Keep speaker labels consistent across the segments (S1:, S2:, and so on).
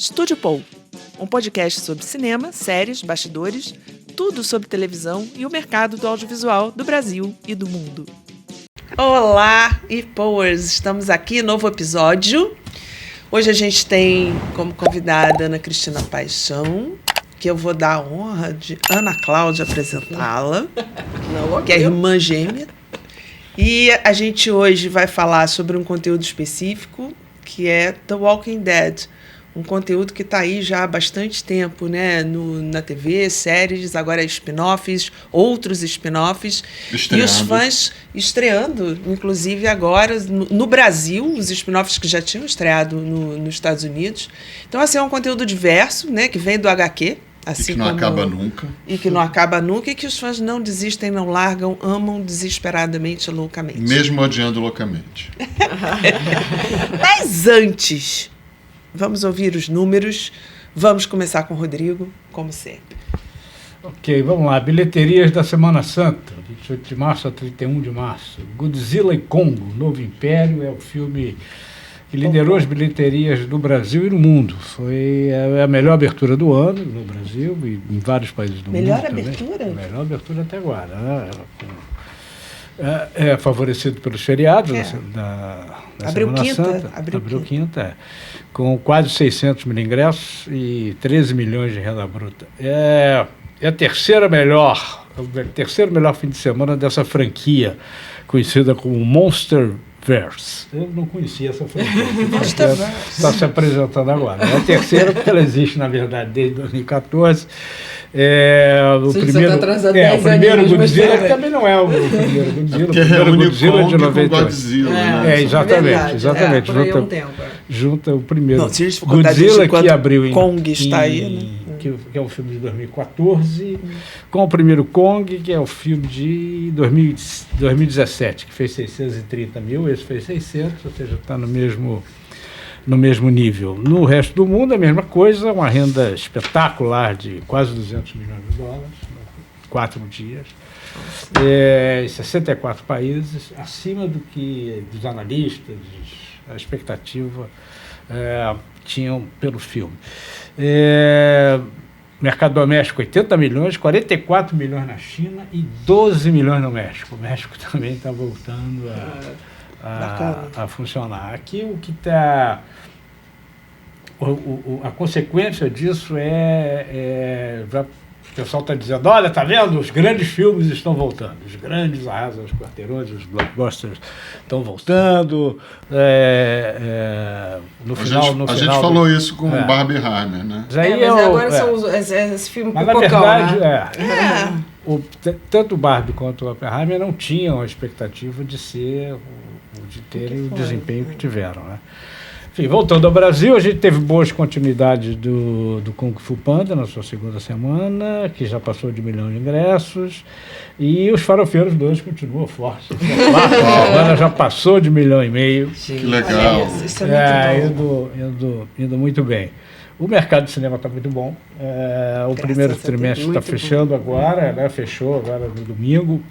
S1: Estúdio Paul, um podcast sobre cinema, séries, bastidores, tudo sobre televisão e o mercado do audiovisual do Brasil e do mundo. Olá, e-Powers! Estamos aqui, novo episódio. Hoje a gente tem como convidada Ana Cristina Paixão, que eu vou dar a honra de Ana Cláudia apresentá-la, que é irmã gêmea. E a gente hoje vai falar sobre um conteúdo específico, que é The Walking Dead. Um conteúdo que está aí já há bastante tempo, né? Na TV, séries, agora spin-offs, outros spin-offs.
S2: Estreando.
S1: E os fãs estreando, inclusive agora no Brasil, os spin-offs que já tinham estreado nos Estados Unidos. Então, assim, é um conteúdo diverso, né? Que vem do HQ. Assim
S2: e que não acaba nunca.
S1: E que não acaba nunca e que os fãs não desistem, não largam, amam desesperadamente, loucamente.
S2: Mesmo odiando loucamente.
S1: Mas antes, vamos ouvir os números. Vamos começar com o Rodrigo, como sempre.
S3: Ok, vamos lá. Bilheterias da Semana Santa, 28 de março a 31 de março. Godzilla e Kong, Novo Império, é o filme que liderou as bilheterias do Brasil e no mundo. Foi a melhor abertura do ano no Brasil e em vários países do
S1: Melhor
S3: mundo
S1: abertura?
S3: também. Melhor abertura até agora. Né? É favorecido pelos feriados da
S1: Abriu
S3: Semana
S1: quinta,
S3: Santa.
S1: abriu
S3: quinta, com quase 600 mil ingressos e 13 milhões de renda bruta. É o terceiro melhor fim de semana dessa franquia, conhecida como Monsterverse. Eu não conhecia essa franquia. Está se apresentando agora. É a terceira porque ela existe, na verdade, desde 2014. O primeiro Godzilla, que também não é o primeiro Godzilla.
S2: Porque
S3: o primeiro
S2: reúne
S3: Godzilla
S2: Kong
S3: de 98.
S2: com Godzilla, né?
S3: Exatamente.
S4: Por aí um tempo.
S3: Junta o primeiro
S1: Não, se a gente for contar
S3: Godzilla,
S1: desde
S3: que abriu
S1: Kong está aí, né?
S3: Que é um filme de 2014, com o primeiro Kong, que é o filme de 2017, que fez 630 mil, esse fez 600, ou seja, está no mesmo nível. No resto do mundo, a mesma coisa, uma renda espetacular de quase 200 milhões de dólares, 4 dias, em 64 países, acima do que dos analistas, a expectativa tinham pelo filme. Mercado doméstico 80 milhões, 44 milhões na China e 12 milhões no México. O México também está voltando a funcionar. Aqui o que está... A consequência disso o pessoal está dizendo, olha, tá vendo? Os grandes filmes estão voltando. Os grandes arrasam os quarteirões, os blockbusters estão voltando.
S2: A gente falou isso com o Barbie Hammer, né?
S4: Agora são esse filme
S3: mas,
S4: pipocão,
S3: na verdade,
S4: né?
S3: Tanto o Barbie quanto o Oppenheimer não tinham a expectativa de terem o desempenho que tiveram, né? Enfim, voltando ao Brasil, a gente teve boas continuidades do Kung Fu Panda na sua segunda semana, que já passou de 1 milhão de ingressos, e os Farofeiros 2 continuam fortes. A semana já passou de 1,5 milhão.
S2: Que legal.
S1: Isso é muito bom.
S3: Indo muito bem. O mercado de cinema está muito bom. O primeiro trimestre está fechando agora, né? Fechou agora no domingo.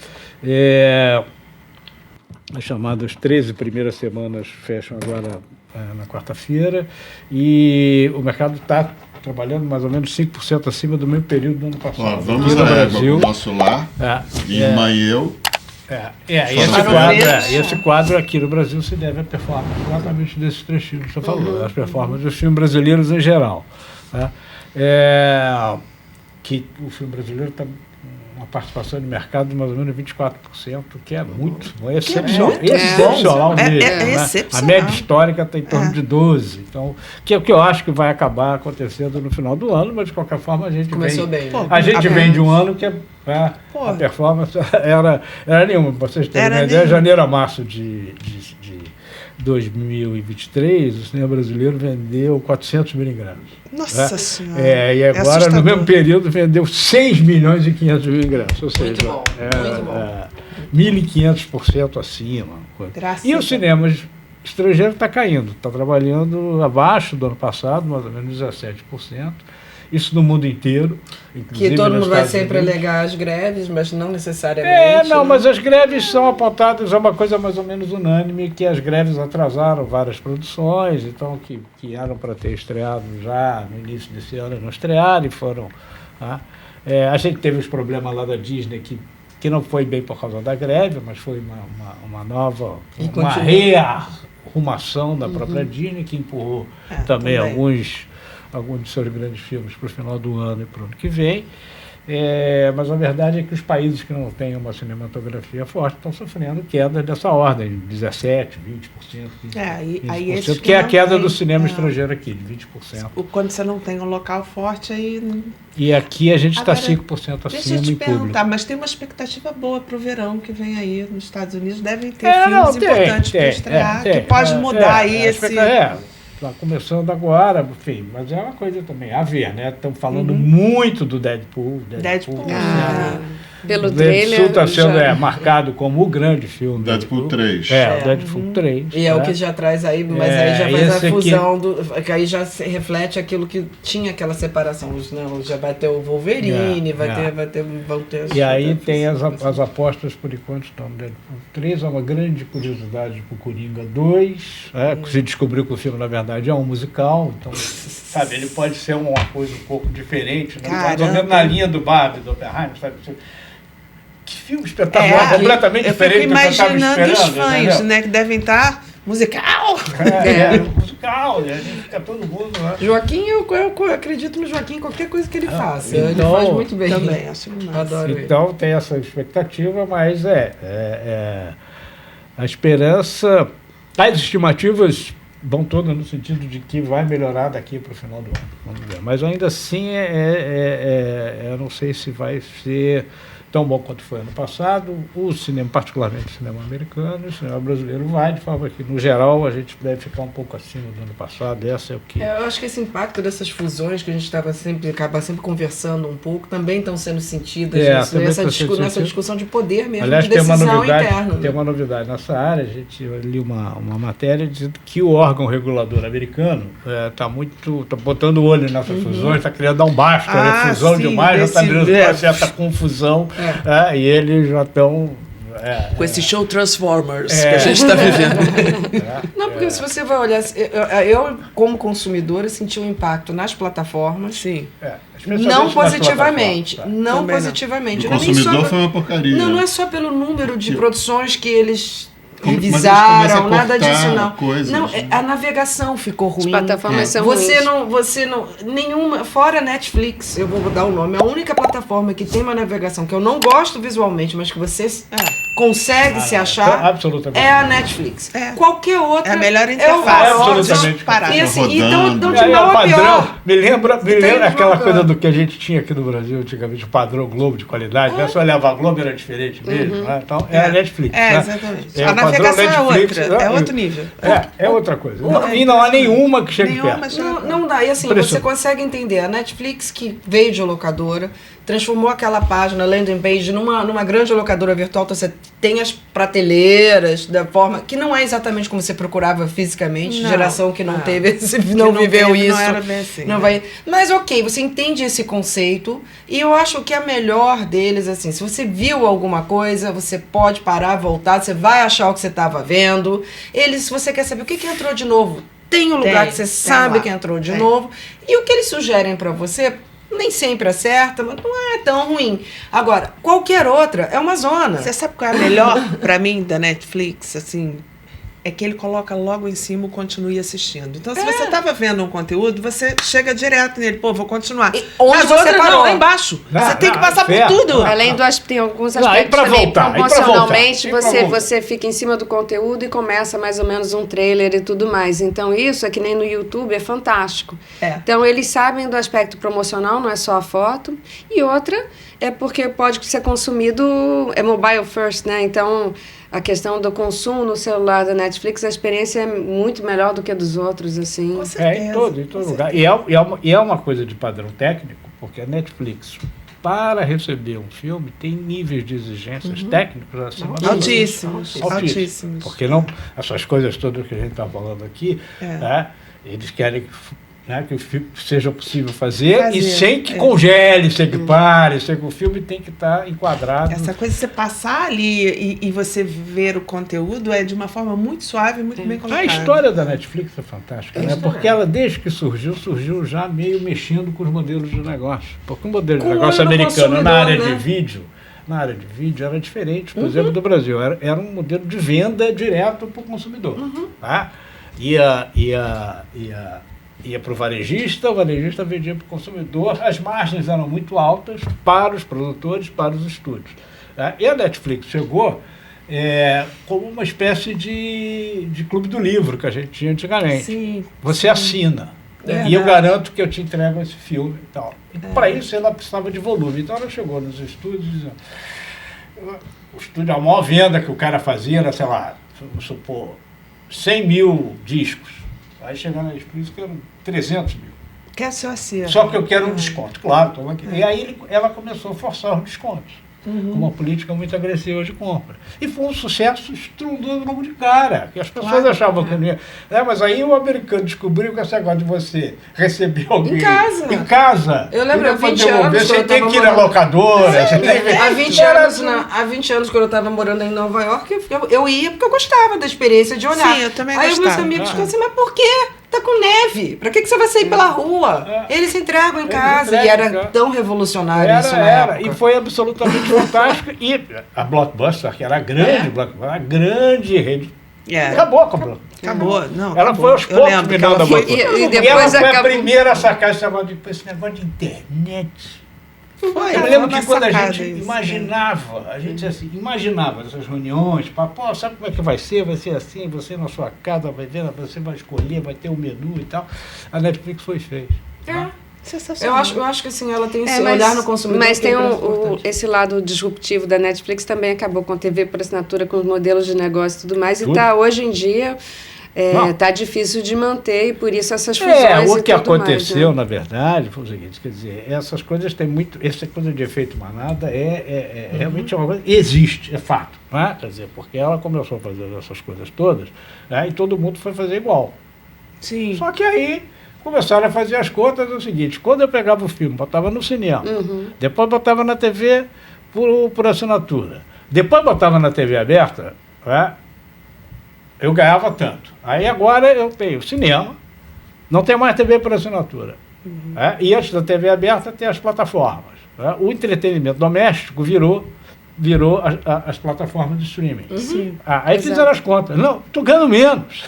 S3: As chamadas 13 primeiras semanas fecham agora na quarta-feira, e o mercado está trabalhando mais ou menos 5% acima do mesmo período do ano passado.
S2: Vamos no Brasil. O nosso lar, irmã e eu.
S3: Esse quadro aqui no Brasil se deve à performance exatamente desses 3 filmes que você falou, as performances dos filmes brasileiros em geral. Né? Que o filme brasileiro está uma participação de mercado de mais ou menos 24%, que é muito, é excepcional mesmo.
S1: Excepcional.
S3: A média histórica está em torno de 12%. Então, que é o que eu acho que vai acabar acontecendo no final do ano, mas de qualquer forma a gente vem de um ano que a performance era nenhuma. Para vocês terem uma ideia, janeiro a março de 2023, o cinema brasileiro vendeu 400 mil ingressos.
S1: Nossa Senhora!
S3: E agora, no mesmo período, vendeu 6 milhões e 500 mil ingressos. Ou seja,
S4: muito bom.
S3: 1.500% acima. E os cinemas estrangeiros está caindo, está trabalhando abaixo do ano passado, mais ou menos 17%. isso no mundo inteiro.
S4: Que todo mundo vai sempre alegar as greves, mas não necessariamente.
S3: Mas as greves são apontadas, é uma coisa mais ou menos unânime, que as greves atrasaram várias produções, então que eram para ter estreado já no início desse ano, não estrearam e foram... a gente teve os problemas lá da Disney, que não foi bem por causa da greve, mas foi uma nova, uma rearrumação da própria Disney, que empurrou também alguns de seus grandes filmes para o final do ano e para o ano que vem. Mas a verdade é que os países que não têm uma cinematografia forte estão sofrendo queda dessa ordem, 17%, 20%, 20%, que é a queda do cinema estrangeiro aqui, de 20%.
S1: Quando você não tem um local forte, aí...
S3: E aqui a gente está 5% acima em público.
S1: Deixa eu te perguntar, mas tem uma expectativa boa para o verão que vem aí nos Estados Unidos. Devem ter filmes importantes para estrear, que pode mudar aí esse...
S3: Está começando agora, enfim, mas é uma coisa também a ver, né? Estamos falando muito do Deadpool.
S4: Pelo trailer.
S3: Deadpool está sendo marcado como o grande filme.
S2: Deadpool 3.
S3: O Deadpool 3.
S4: E é o que já traz aí, mas aí já faz a fusão, que aí já reflete aquilo que tinha aquela separação. Já vai ter o Wolverine, vão ter...
S3: E aí tem as apostas, por enquanto, estão no Deadpool 3. É uma grande curiosidade para o Coringa 2. Se descobriu que o filme, na verdade, é um musical. Então, sabe, ele pode ser uma coisa um pouco diferente. Mais ou menos na linha do Barbie, do Oppenheimer, sabe? Que filme espetacular, completamente diferente do que eu estava esperando. Eu fico imaginando
S1: os fãs, né, que devem estar musical.
S3: Musical, a gente fica todo mundo lá.
S4: Joaquim, eu acredito no Joaquim, qualquer coisa que ele faça. Ele faz muito bem.
S1: Também, acho massa.
S4: Adoro ele.
S3: Então tem essa expectativa, mas a esperança, as estimativas vão todas no sentido de que vai melhorar daqui para o final do ano. Vamos ver. Mas ainda assim, eu não sei se vai ser tão bom quanto foi ano passado. O cinema, particularmente o cinema americano, o cinema brasileiro vai, de forma que, no geral, a gente deve ficar um pouco acima do ano passado. Essa é o que...
S4: eu acho que esse impacto dessas fusões que a gente acaba sempre conversando um pouco, também estão sendo sentidas nessa discussão de poder mesmo,
S3: aliás,
S4: de decisão interna.
S3: Tem uma novidade nessa área. Eu li uma matéria dizendo que o órgão regulador americano está botando o olho nessas fusões, está querendo dar um basta, fusão demais, já está virando uma certa confusão. E eles já estão...
S1: com esse show Transformers que a gente está vivendo.
S4: Não, porque se você vai olhar... Eu, como consumidora, senti um impacto nas plataformas.
S1: Sim.
S4: Não positivamente. Não positivamente.
S2: O consumidor foi uma porcaria.
S4: Não é só pelo número de produções que eles... revisaram, nada disso não. A navegação ficou ruim.
S5: As plataformas são
S4: você não, nenhuma, fora a Netflix, eu vou dar o nome, a única plataforma que tem uma navegação que eu não gosto visualmente, mas que você consegue se achar, é a Netflix. Qualquer outra
S1: é a melhor interface.
S3: Absolutamente.
S4: E assim, então de mal a pior.
S3: Me lembra aquela coisa do que a gente tinha aqui no Brasil antigamente, o padrão Globo de qualidade. Não é só olhar a Globo, era diferente mesmo. Né? Então, a Netflix.
S1: Exatamente. A navegação Netflix, é outro nível.
S3: É outra coisa. E não há nenhuma que chegue perto.
S4: Não dá. E assim, você consegue entender. A Netflix, que veio de locadora, transformou aquela página, landing page, numa grande locadora virtual. Então você tem as prateleiras da forma que não é exatamente como você procurava fisicamente. Geração que não teve, não viveu isso. Não
S1: era bem assim.
S4: Não vai. Mas ok, você entende esse conceito e eu acho que a melhor deles, assim, se você viu alguma coisa, você pode parar, voltar, você vai achar o que você estava vendo. Se você quer saber o que entrou de novo, tem um lugar que você sabe que entrou de novo. E o que eles sugerem para você nem sempre acerta, mas não é tão ruim. Agora, qualquer outra é uma zona.
S1: Você sabe qual é a melhor pra mim da Netflix, assim? É que ele coloca logo em cima o continue assistindo. Então, se você estava vendo um conteúdo, você chega direto nele. Pô, vou continuar.
S4: Mas você parou
S1: lá embaixo. Você tem que passar por tudo.
S5: Além tem alguns aspectos também. Promocionalmente, você fica em cima do conteúdo e começa mais ou menos um trailer e tudo mais. Então, isso é que nem no YouTube, é fantástico. Então, eles sabem do aspecto promocional, não é só a foto. E outra é porque pode ser consumido, é mobile first, né? Então... a questão do consumo no celular da Netflix, a experiência é muito melhor do que a dos outros, assim.
S1: Com certeza,
S3: em todo lugar. E é uma coisa de padrão técnico, porque a Netflix, para receber um filme, tem níveis de exigências técnicos acima
S1: altíssimos.
S3: Porque essas coisas todas que a gente está falando aqui, eles querem né, que o filme seja possível fazer e sem que congele, sem que pare, sem que o filme tem que estar enquadrado.
S1: Essa coisa de você passar ali e você ver o conteúdo é de uma forma muito suave e muito bem colocada.
S3: A história da Netflix é fantástica, né? Porque ela, desde que surgiu já meio mexendo com os modelos de negócio. Porque o modelo de negócio americano na área de vídeo era diferente, por exemplo, do Brasil. Era um modelo de venda direto para o consumidor. Tá? Ia para o varejista vendia para o consumidor, as margens eram muito altas para os produtores, para os estúdios. Tá? E a Netflix chegou como uma espécie de clube do livro que a gente tinha antigamente.
S1: Sim,
S3: Você assina. E eu garanto que eu te entrego esse filme e tal. E para isso ela precisava de volume. Então ela chegou nos estúdios dizendo, o estúdio, a maior venda que o cara fazia era, sei lá, vamos supor, 100 mil discos. Aí chegando na Netflix que eram 300 mil.
S1: Quer seu acerto.
S3: Só que eu quero um desconto, claro. Toma aqui. E aí ela começou a forçar os descontos. Com uma política muito agressiva de compra. E foi um sucesso estrondoso logo de cara, que as pessoas achavam que não ia. Mas aí o americano descobriu que esse negócio de você receber alguém em casa.
S4: Eu lembro, há 20 anos.
S3: Você tem que ir na locadora.
S4: Há 20 anos, quando eu estava morando em Nova York, eu ia porque eu gostava da experiência de olhar.
S1: Sim, eu também
S4: aí
S1: gostava.
S4: Aí meus amigos ficam assim, mas por quê? Tá com neve. Pra que você vai sair pela rua? Eles se entregam em casa. E era tão revolucionário isso na época.
S3: E foi absolutamente fantástico. E a Blockbuster, que era a grande rede, acabou com a Blockbuster.
S1: Acabou, não.
S3: Ela foi aos poucos virando a Blockbuster.
S5: E depois
S3: ela foi a primeira a sacar esse negócio de internet. Eu lembro que quando a gente imaginava, imaginava essas reuniões, sabe como é que vai ser assim, você na sua casa vai ver, você vai escolher, vai ter o menu e tal. A Netflix fez.
S4: Sensacional. Eu acho que assim, ela tem esse olhar no consumidor.
S5: Mas tem esse lado disruptivo da Netflix também acabou com TV por assinatura, com os modelos de negócio e tudo mais. E tá hoje em dia... tá difícil de manter e por isso essas fusões
S3: o que aconteceu,
S5: mais, né?
S3: Na verdade, foi o seguinte, quer dizer, essas coisas têm muito, essa coisa de efeito manada realmente uma coisa, existe, é fato, né? Quer dizer, porque ela começou a fazer essas coisas todas, né? E todo mundo foi fazer igual.
S1: Sim.
S3: Só que aí começaram a fazer as contas, é o seguinte, quando eu pegava o filme, botava no cinema, depois botava na TV por assinatura, depois botava na TV aberta, né? Eu ganhava tanto. Aí agora eu tenho cinema, não tem mais TV por assinatura. E antes da TV aberta tem as plataformas. O entretenimento doméstico virou as plataformas de streaming. Aí fizeram as contas. Não, estou ganhando menos.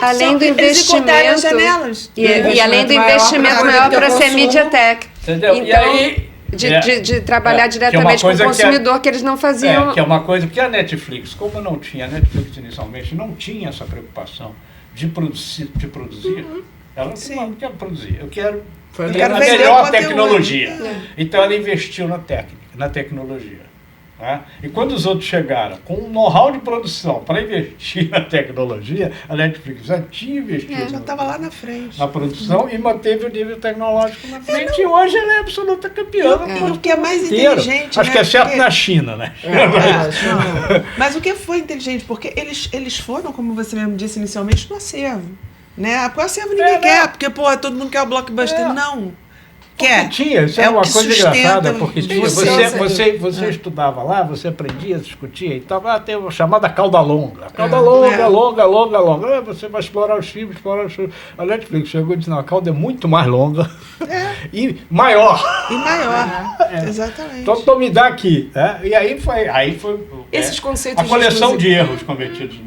S5: Além do investimento.
S1: Janelas.
S5: E além do investimento maior para ser MediaTek.
S3: Entendeu?
S5: Então,
S3: e aí,
S5: de trabalhar diretamente com o consumidor que eles não faziam.
S3: Que é uma coisa que a Netflix, como não tinha, a Netflix inicialmente não tinha essa preocupação de produzir. Ela não quer produzir, eu quero a melhor tecnologia. Então ela investiu na tecnologia. E quando os outros chegaram com um know-how de produção para investir na tecnologia, a Netflix já tinha investido
S1: já estava lá na frente.
S3: Na produção e manteve o nível tecnológico na frente. E hoje ela é absoluta campeã.
S1: O que é mais inteligente.
S3: Acho que é certo na China, né?
S1: Mas o que foi inteligente? Porque eles foram, como você mesmo disse inicialmente, no acervo. Né? O acervo ninguém quer, porque todo mundo quer o blockbuster. Não.
S3: Isso é uma coisa engraçada, porque você estudava lá, você aprendia, discutia e tal, tem uma chamada cauda longa. Longa. Você vai explorar os filmes. A Netflix chegou e disse, não, a cauda é muito mais longa e maior.
S1: Exatamente.
S3: Então me dá aqui. E aí foi
S4: esses conceitos
S3: a coleção de erros cometidos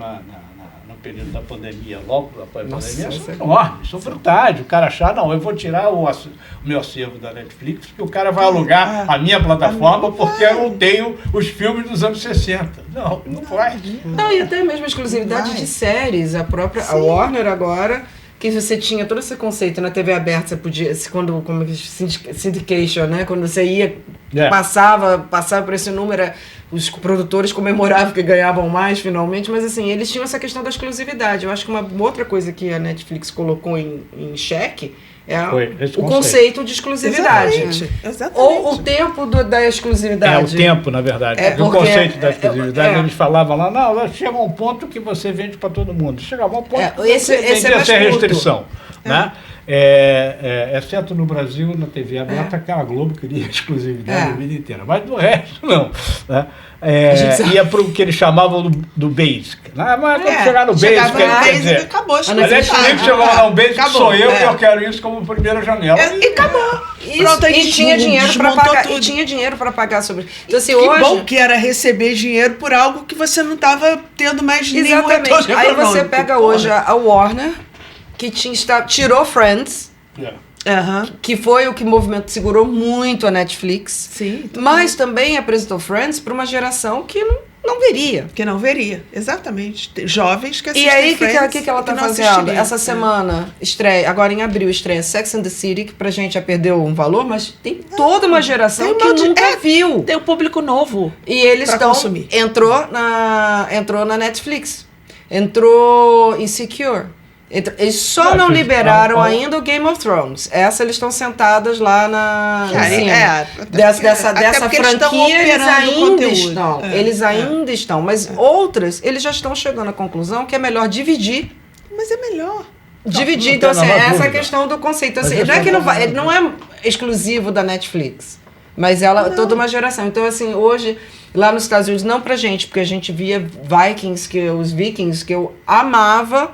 S3: no período da pandemia, logo após a pandemia, são enormes, são brutais. O cara achar, não, eu vou tirar o meu acervo da Netflix, que o cara vai alugar a minha plataforma porque eu não tenho os filmes dos anos 60. Não vai.
S4: Não, e até mesmo a exclusividade de séries, a Warner agora, que você tinha todo esse conceito na TV aberta, você podia, como syndication, né? Quando você ia, passava por esse número, os produtores comemoravam que ganhavam mais finalmente, mas assim, eles tinham essa questão da exclusividade. Eu acho que uma outra coisa que a Netflix colocou em xeque é o conceito de exclusividade.
S1: Exatamente.
S4: Ou o tempo da exclusividade.
S3: O tempo, na verdade. O conceito da exclusividade, eles falavam lá, não, chega um ponto que você vende para todo mundo. Chegava um ponto que você vendia sem restrição. né? Exceto no Brasil, na TV aberta, que a Globo queria exclusividade a vida inteira, mas do resto não, né? Ia para o que eles chamavam do Basic, né? Mas quando chegar no Basic, quer dizer,
S1: acabou.
S3: A Netflix chegou lá no Basic, sou eu que eu quero isso como primeira janela.
S1: E acabou.
S4: Pronto, e tinha dinheiro para pagar. E tinha dinheiro para pagar sobre isso. Então, assim,
S1: que bom que era receber dinheiro por algo que você não estava tendo mais nenhum retorno.
S4: Aí você pega hoje a Warner, que tirou Friends. Que foi o que o movimento segurou muito a Netflix.
S1: Sim.
S4: Mas também apresentou Friends para uma geração que não veria.
S1: Que não veria, exatamente. Jovens que assistem.
S4: E aí,
S1: Friends,
S4: o que ela tá fazendo? Essa semana, estreia, agora em abril, estreia Sex and the City, que pra gente já perdeu um valor, mas tem toda uma geração que nunca viu.
S1: Tem um público novo.
S4: E eles estão. Entrou na Netflix. Entrou Insecure. Eles só não liberaram ainda o Game of Thrones. Essa eles estão sentadas lá dessa franquia, eles ainda estão. Eles ainda estão. Mas outras, eles já estão chegando à conclusão que é melhor dividir.
S1: Mas é melhor.
S4: Dividir, então assim, essa é a questão do conceito. Assim, não é que não é exclusivo da Netflix, mas toda uma geração. Então, assim, hoje, lá nos Estados Unidos, não pra gente, porque a gente via os Vikings, que eu amava.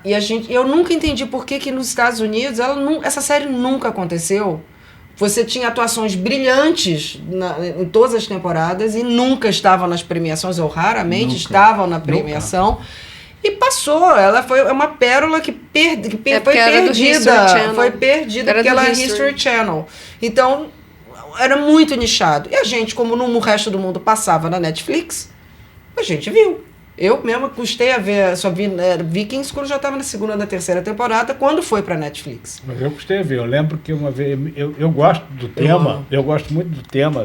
S4: E eu nunca entendi por que nos Estados Unidos essa série nunca aconteceu. Você tinha atuações brilhantes em todas as temporadas e nunca estavam nas premiações, ou raramente estavam na premiação. Nunca. E passou, ela foi uma pérola que foi perdida. Foi perdida porque ela é History Channel. Então, era muito nichado. E a gente, como no resto do mundo passava na Netflix, a gente viu. Eu mesma custei a ver, só vi Vikings quando já estava na segunda ou na terceira temporada, quando foi para Netflix.
S3: Mas eu custei a ver, eu lembro que uma vez, eu gosto do tema, eu gosto muito do tema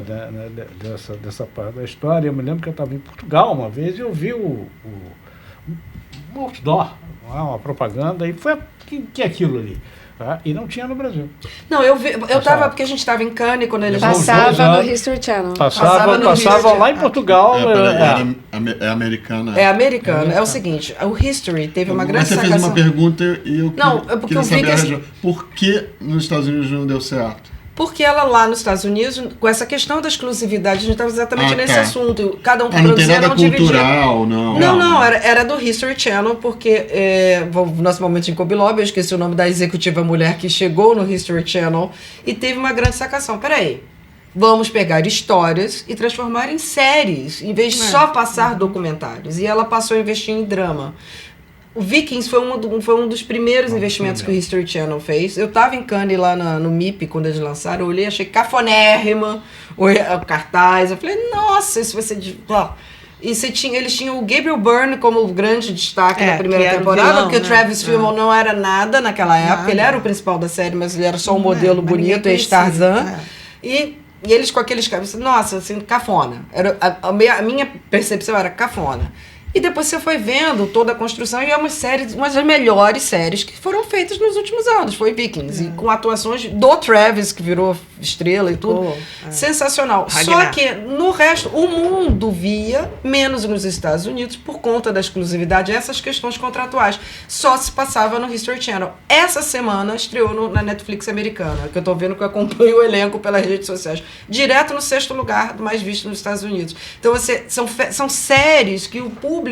S3: dessa parte da história. Eu me lembro que eu estava em Portugal uma vez e eu vi um outdoor, uma propaganda, e foi que é aquilo ali. E não tinha no Brasil.
S4: Não, eu tava, porque a gente estava em Cannes quando eles
S5: passava no History Channel.
S3: Passava lá em Portugal.
S2: É americana.
S4: É americana. É o seguinte, o History teve uma grande
S2: sacação. Você fez uma pergunta e eu queria saber a razão. Por que nos Estados Unidos não deu certo?
S4: Porque ela lá nos Estados Unidos, com essa questão da exclusividade, a gente estava exatamente nesse assunto. Cada um produzia, não dividia. Não, era do History Channel, porque no nosso momento em Kobe Lobby, eu esqueci o nome da executiva mulher que chegou no History Channel e teve uma grande sacação. Peraí, vamos pegar histórias e transformar em séries, em vez de só passar documentários. E ela passou a investir em drama. O Vikings foi um dos primeiros investimentos que o History Channel fez. Eu estava em Cannes lá no MIP, quando eles lançaram, eu olhei, achei cafonérrima, o cartaz, eu falei, nossa, isso vai ser... E eles tinham o Gabriel Byrne como grande destaque na primeira temporada, porque o Travis Fimmel não era nada naquela época, ele era o principal da série, mas ele era só um modelo bonito, ex-Tarzan. E eles com aqueles cabelos, nossa, assim, cafona. A minha percepção era cafona. E depois você foi vendo toda a construção e é uma das melhores séries que foram feitas nos últimos anos. Foi Vikings. E com atuações do Travis, que virou estrela e tudo. Sensacional. Só que no resto, o mundo via, menos nos Estados Unidos, por conta da exclusividade, essas questões contratuais. Só se passava no History Channel. Essa semana estreou na Netflix americana, que eu tô vendo que eu acompanho o elenco pelas redes sociais. Direto no 6º lugar mais visto nos Estados Unidos. Então, são séries que o público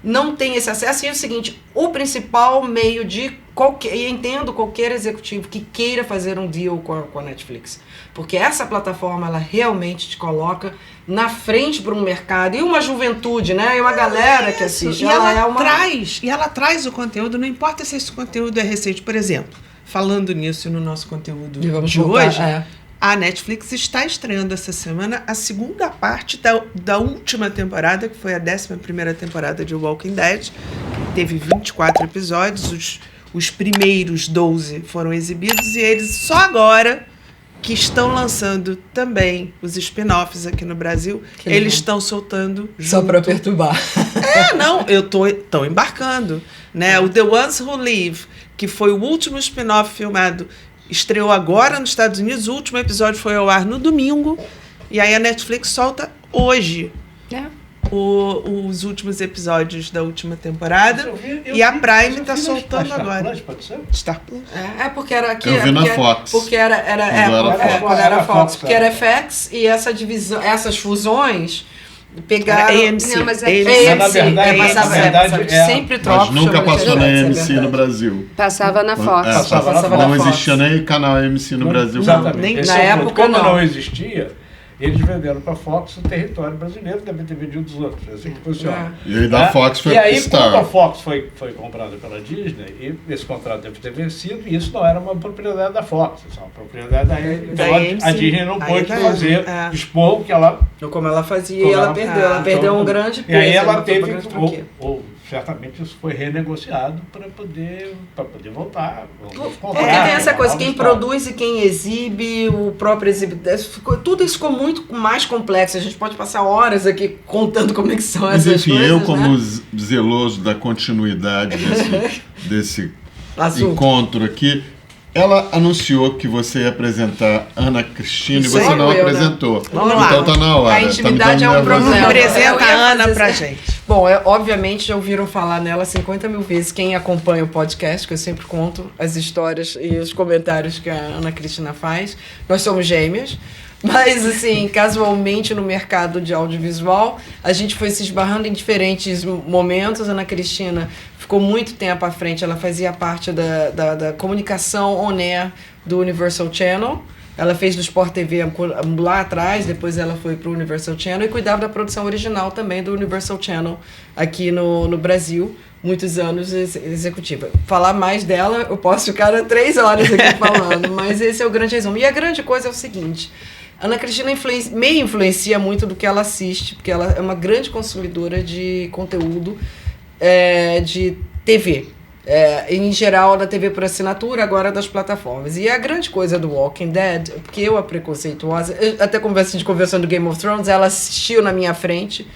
S4: não tem esse acesso. E é o seguinte, o principal meio de eu entendo qualquer executivo que queira fazer um deal com a Netflix, porque essa plataforma, ela realmente te coloca na frente para um mercado e uma juventude, né? E uma galera que assiste.
S1: E ela traz o conteúdo, não importa se esse conteúdo é recente. Por exemplo, falando nisso no nosso conteúdo de hoje, a Netflix está estreando essa semana a segunda parte da última temporada, que foi a 11ª temporada de Walking Dead, que teve 24 episódios, os primeiros 12 foram exibidos e eles só agora que estão lançando também os spin-offs aqui no Brasil, eles estão soltando junto.
S4: Só para perturbar.
S1: Estão embarcando, né? O The Ones Who Live, que foi o último spin-off filmado, estreou agora nos Estados Unidos, o último episódio foi ao ar no domingo, e aí a Netflix solta hoje. os últimos episódios da última temporada. E a Prime tá soltando agora.
S3: Plus, pode ser?
S1: Star Plus.
S4: Porque era aqui.
S2: Eu vi na Fox.
S4: Porque quando era Fox. Porque era FX e essa divisão, essas fusões pegaram.
S1: AMC.
S5: Não, mas
S3: na verdade,
S4: sempre troca.
S2: Mas nunca passou na AMC no Brasil.
S5: Passava na Fox.
S2: Não existia nem canal AMC no Brasil.
S3: Exatamente.
S1: Nem
S4: na época,
S3: como não existia, eles venderam para a Fox o território brasileiro, devem ter vendido dos outros. É assim que funciona.
S2: E aí da Fox foi
S3: E aí,
S2: Star.
S3: quando a Fox foi comprada pela Disney, e esse contrato deve ter vencido, e isso não era uma propriedade da Fox, isso é uma propriedade da AMC. A Disney não pôde expor o que ela...
S4: Como ela fazia, e ela perdeu. Ela perdeu um grande peso.
S3: E aí ela teve... certamente isso foi renegociado para poder voltar.
S4: Porque tem essa coisa, quem produz e quem exibe, o próprio exibidor, tudo isso ficou muito mais complexo. A gente pode passar horas aqui contando como é que são essas coisas.
S2: Mas enfim, eu como zeloso da continuidade desse encontro aqui, ela anunciou que você ia apresentar Ana Cristina e você não apresentou.
S1: Vamos lá.
S2: Então tá na hora.
S4: A intimidade é um problema.
S1: Apresenta a Ana pra gente.
S4: Bom, obviamente já ouviram falar nela 50 mil vezes. Quem acompanha o podcast, que eu sempre conto as histórias e os comentários que a Ana Cristina faz. Nós somos gêmeas. Mas, assim, casualmente no mercado de audiovisual, a gente foi se esbarrando em diferentes momentos. A Ana Cristina ficou muito tempo à frente, ela fazia parte da comunicação on-air do Universal Channel. Ela fez do Sport TV lá atrás, depois ela foi para o Universal Channel e cuidava da produção original também do Universal Channel aqui no Brasil. Muitos anos executiva. Falar mais dela, eu posso ficar 3 horas aqui falando, mas esse é o grande resumo. E a grande coisa é o seguinte... Ana Cristina me influencia muito do que ela assiste, porque ela é uma grande consumidora de conteúdo de TV. Em geral, da TV por assinatura, agora das plataformas. E a grande coisa do Walking Dead, porque eu, a preconceituosa, até conversando do Game of Thrones, ela assistiu na minha frente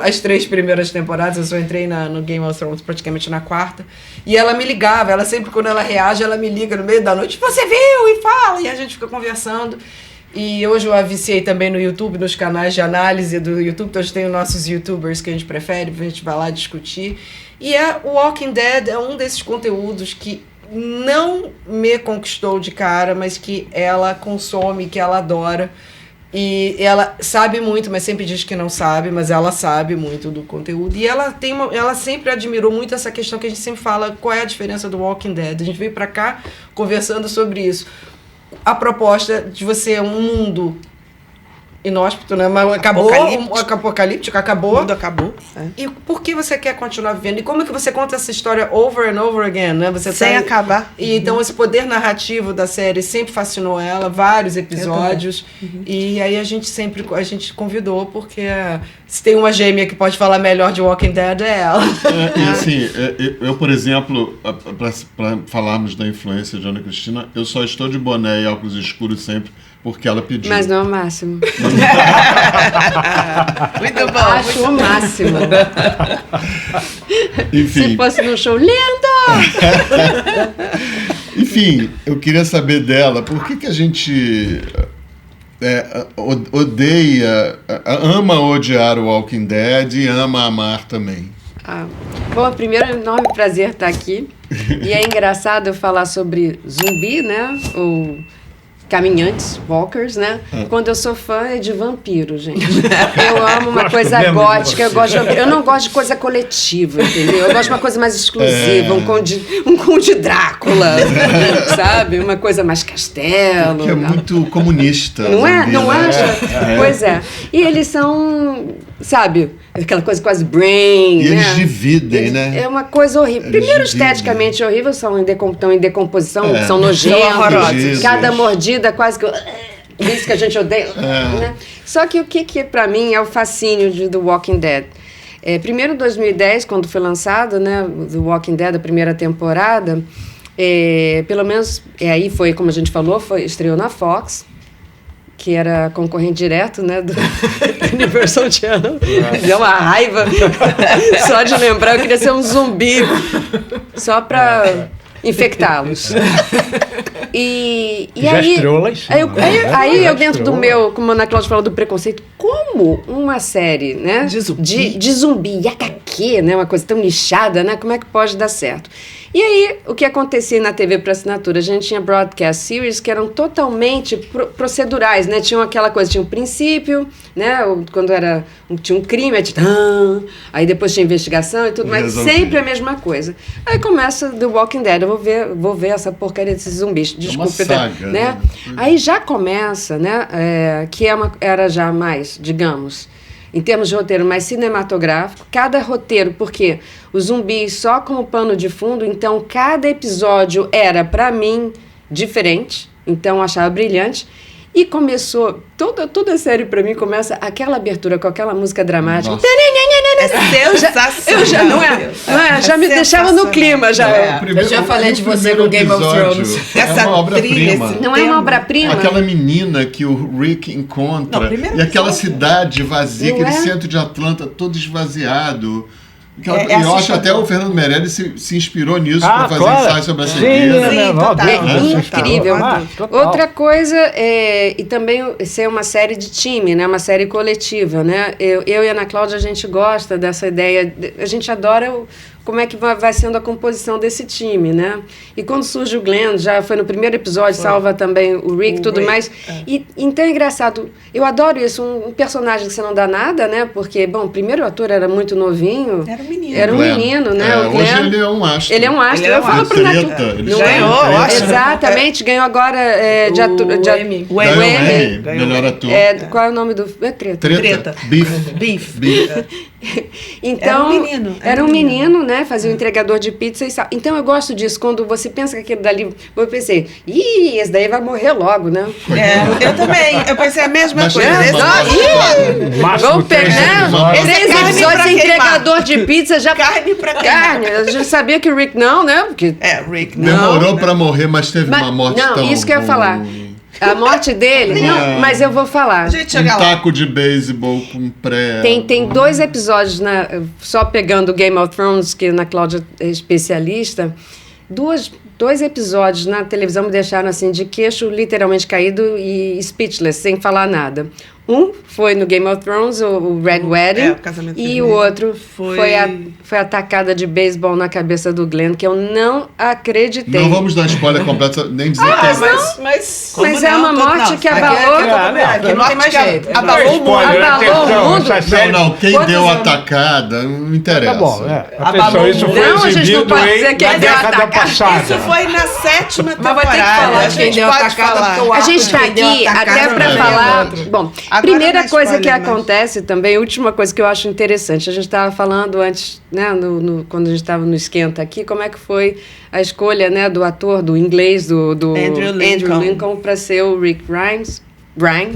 S4: as 3 primeiras temporadas. Eu só entrei no Game of Thrones praticamente na 4ª. E ela me ligava, ela sempre, quando ela reage, ela me liga no meio da noite, você viu? E fala, e a gente fica conversando. E hoje eu a viciei também no YouTube, nos canais de análise do YouTube, então a gente tem os nossos YouTubers que a gente prefere, a gente vai lá discutir. E o Walking Dead é um desses conteúdos que não me conquistou de cara, mas que ela consome, que ela adora. E ela sabe muito, mas sempre diz que não sabe, mas ela sabe muito do conteúdo. E ela sempre admirou muito essa questão que a gente sempre fala, qual é a diferença do Walking Dead. A gente veio pra cá conversando sobre isso. A proposta de você um mundo inóspito, né? Mas apocalíptico, acabou.
S1: O mundo acabou.
S4: E por que você quer continuar vivendo? E como que você conta essa história over and over again, né?
S1: Sem acabar.
S4: E então esse poder narrativo da série sempre fascinou ela, vários episódios. E aí a gente convidou, porque se tem uma gêmea que pode falar melhor de Walking Dead, é ela.
S2: E assim, eu, por exemplo, para falarmos da influência de Ana Cristina, eu só estou de boné e óculos escuros sempre, porque ela pediu.
S5: Mas não é o máximo.
S1: Muito bom.
S5: Acho o máximo.
S2: Enfim.
S5: Se fosse num show lindo!
S2: Enfim, eu queria saber dela, por que a gente ama odiar o Walking Dead e ama amar também?
S5: Bom, primeiro é um enorme prazer estar aqui. E é engraçado eu falar sobre zumbi, né? Ou caminhantes, walkers, né? Quando eu sou fã de vampiro, gente. Eu amo uma coisa gótica, eu não gosto de coisa coletiva, entendeu? Eu gosto de uma coisa mais exclusiva, um conde Drácula, sabe? Uma coisa mais castelo.
S2: Que é muito comunista.
S5: Não é?
S2: Zumbi,
S5: Não
S2: né?
S5: acha? Pois é. E eles são, sabe, aquela coisa quase brain,
S2: e
S5: né?
S2: eles dividem, né?
S5: É uma coisa horrível. Primeiro, esteticamente horrível, estão em decomposição, são nojentos. Cada mordida quase que... Isso que a gente odeia. Né? Só que o que para mim é o fascínio do Walking Dead? Primeiro, em 2010, quando foi lançado, né, do Walking Dead, a primeira temporada, pelo menos, aí foi, como a gente falou, estreou na Fox, que era concorrente direto, né, do Universal Channel. Deu uma raiva só de lembrar. Eu queria ser um zumbi só para infectá-los.
S3: Já
S5: aí,
S3: estreou lá em cima.
S5: Aí eu dentro do meu, como a Ana Cláudia falou do preconceito, como uma série, né? De zumbi, HQ, né? Uma coisa tão nichada, né? Como é que pode dar certo? E aí, o que acontecia na TV para assinatura? A gente tinha broadcast series que eram totalmente procedurais, né? Tinham aquela coisa, tinha um princípio, né? Quando tinha um crime, aí depois tinha investigação e tudo, mas sempre a mesma coisa. Aí começa The Walking Dead, eu vou ver essa porcaria desses zumbis, desculpa,
S2: saga,
S5: né? Aí já começa, né? Que era já mais, digamos, em termos de roteiro mais cinematográfico, cada roteiro, porque os zumbis só como pano de fundo, então cada episódio era, para mim, diferente, então eu achava brilhante. E começou, toda a série para mim começa aquela abertura com aquela música dramática.
S1: É sensacional.
S5: Já me deixava no clima.
S4: Eu já falei de você no Game of Thrones.
S2: Essa uma obra-prima.
S5: Não é uma obra-prima?
S2: Aquela menina que o Rick encontra, e aquela cidade vazia, aquele centro de Atlanta todo esvaziado. Eu acho até o Fernando Meirelles se inspirou nisso para fazer ensaio sobre a cegueira.
S5: É incrível. Outra coisa, e também ser uma série de time, né? Uma série coletiva, né? Eu e a Ana Cláudia, a gente gosta dessa ideia, a gente adora como é que vai sendo a composição desse time, né? E quando surge o Glenn, já foi no primeiro episódio, salva também o Rick e tudo mais. E então é engraçado, eu adoro isso, um personagem que você não dá nada, né? Porque, bom, o primeiro ator era muito novinho. Era um menino, né? O Glenn,
S2: hoje ele é um astro.
S5: Ele é um astro. Eu falo pro Nato.
S1: Ganhou,
S5: exatamente, ganhou agora
S1: o Emmy.
S2: Melhor ator.
S5: Qual é o nome do...
S2: Treta. Beef.
S5: Então, era um menino, né? Fazia um entregador de pizza e sal. Então eu gosto disso, quando você pensa que aquele dali... Eu pensei, esse daí vai morrer logo, né?
S1: Eu também. Eu pensei a mesma coisa.
S5: Vamos pegar 3 episódios de entregador de pizza, já...
S1: Carne pra
S5: carne. Eu já sabia que o Rick não, né? Porque...
S1: Rick não.
S2: Demorou pra morrer, mas teve uma morte tão...
S5: Não, isso que eu ia falar. A morte dele? Não, mas eu vou falar.
S2: Taco de beisebol com pré...
S5: Tem 2 episódios, só pegando Game of Thrones, que a Ana Cláudia é especialista, 2 episódios na televisão me deixaram assim, de queixo literalmente caído e speechless, sem falar nada. Um foi no Game of Thrones, o Red Wedding, e o outro foi a tacada de beisebol na cabeça do Glenn, que eu não acreditei.
S2: Não vamos dar spoiler completo, nem dizer que
S5: mas é uma morte que abalou...
S4: Não tem mais jeito.
S5: Abalou o mundo.
S2: Não, quem deu a tacada não interessa.
S3: Tá bom, atenção, isso foi exibido na década passada.
S1: Isso foi na 7ª temporada.
S4: Mas vai ter que falar de quem deu a tacada.
S5: A gente está aqui até para falar... Bom, primeira coisa que acontece também, a última coisa que eu acho interessante, a gente estava falando antes, né, quando a gente estava no esquenta aqui, como é que foi a escolha, né, do ator, do inglês, do Andrew Lincoln para ser o Rick Grimes.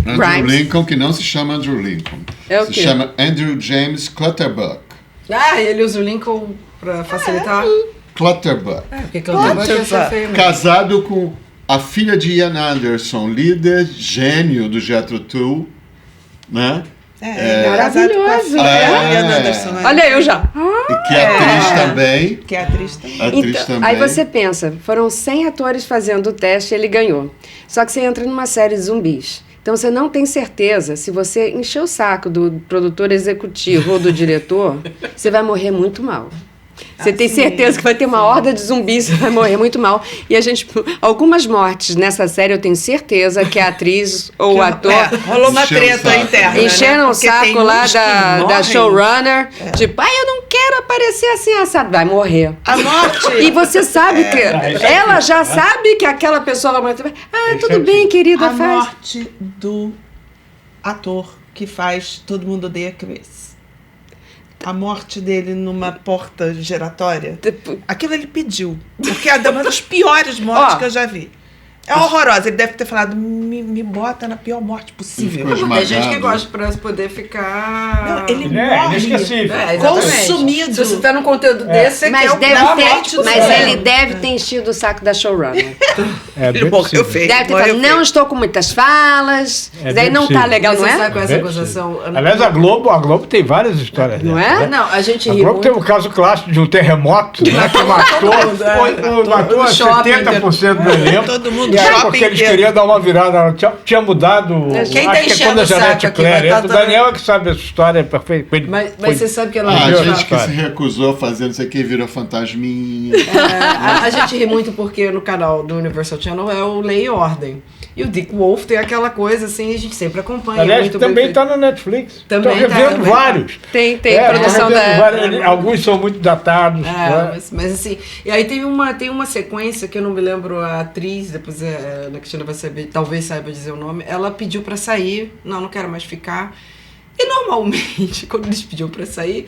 S2: Andrew Lincoln, que não se chama Andrew Lincoln. Se chama Andrew James Clutterbuck.
S4: Ele usa o Lincoln para facilitar?
S2: Clutterbuck.
S4: Porque Clutterbuck ia ser feio mesmo.
S2: Casado com a filha de Ian Anderson, líder gênio do Jethro Tull, né?
S5: Maravilhoso, Olha eu já.
S2: Que é atriz também.
S1: Que é atriz também.
S5: Então, aí você pensa, foram 100 atores fazendo o teste e ele ganhou. Só que você entra numa série de zumbis. Então você não tem certeza, se você encher o saco do produtor executivo ou do diretor, você vai morrer muito mal. Você tem certeza que vai ter uma horda de zumbis, você vai morrer muito mal. E algumas mortes nessa série eu tenho certeza que a atriz ou o ator...
S1: rolou uma treta interna.
S5: Encheram o saco lá da showrunner. Tipo, eu não quero aparecer assim, assado. Vai morrer.
S1: A morte...
S5: E você sabe que... ela já sabe que aquela pessoa vai morrer. Tudo bem, querida, faz.
S1: A morte do ator que faz Todo Mundo Odeia Chris. A morte dele numa porta giratória. Aquilo ele pediu. Porque é uma das piores mortes que eu já vi. É horrorosa. Ele deve ter falado, me bota na pior morte possível.
S4: Tem gente que gosta pra poder ficar...
S1: Não, ele morre.
S3: Inesquecível.
S1: Consumido.
S4: Se você tá num conteúdo desse,
S5: mas ele deve ter enchido o saco da showrunner.
S1: Ele morreu feio.
S5: Deve ter falado, não estou com muitas falas. Daí não tá legal, não é?
S4: Você sabe com essa acusação...
S3: Aliás, a Globo tem várias histórias.
S5: Não é?
S4: Não, a gente
S3: ri. A Globo tem um caso clássico de um terremoto, né, que matou 70% do elenco.
S1: Todo mundo
S3: porque eles queriam dar uma virada. Tinha mudado.
S4: Quem tá enchendo
S3: quando a Janete Claire. O Daniel é que sabe essa história perfeita.
S4: Mas você sabe que ela...
S2: A gente que se recusou a fazer não sei o que, virou fantasminha.
S4: A gente ri muito porque no canal do Universal Channel é o Lei e Ordem. E o Dick Wolf tem aquela coisa assim, a gente sempre acompanha.
S3: Aliás, também está no Netflix.
S4: Estou
S3: revendo vários.
S5: Tem produção da...
S3: Alguns são muito datados.
S4: Mas assim, e aí tem uma sequência que eu não me lembro a atriz, depois a Ana Cristina vai saber, talvez saiba dizer o nome, ela pediu para sair, não quero mais ficar. E normalmente, quando eles pediam para sair,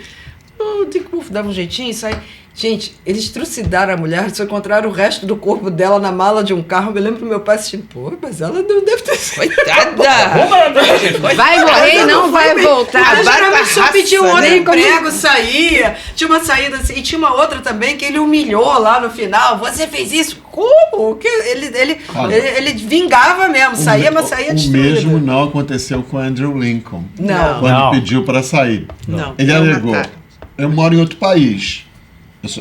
S4: o Dick Wolf dava um jeitinho e sai. Gente, eles trucidaram a mulher, só encontraram o resto do corpo dela na mala de um carro. Eu me lembro pro meu pai assistindo, mas ela não deve ter sido.
S5: Coitada! Vai morrer e não vai voltar.
S4: Geralmente só pediu um outro emprego, saía. Tinha uma saída assim, e tinha uma outra também que ele humilhou lá no final. Você fez isso? Como? Ele vingava mesmo, saía, mas saía destruído.
S2: O mesmo não aconteceu com Andrew Lincoln.
S4: Não.
S2: Quando pediu para sair.
S1: Não.
S2: Ele alegou, eu moro em outro país.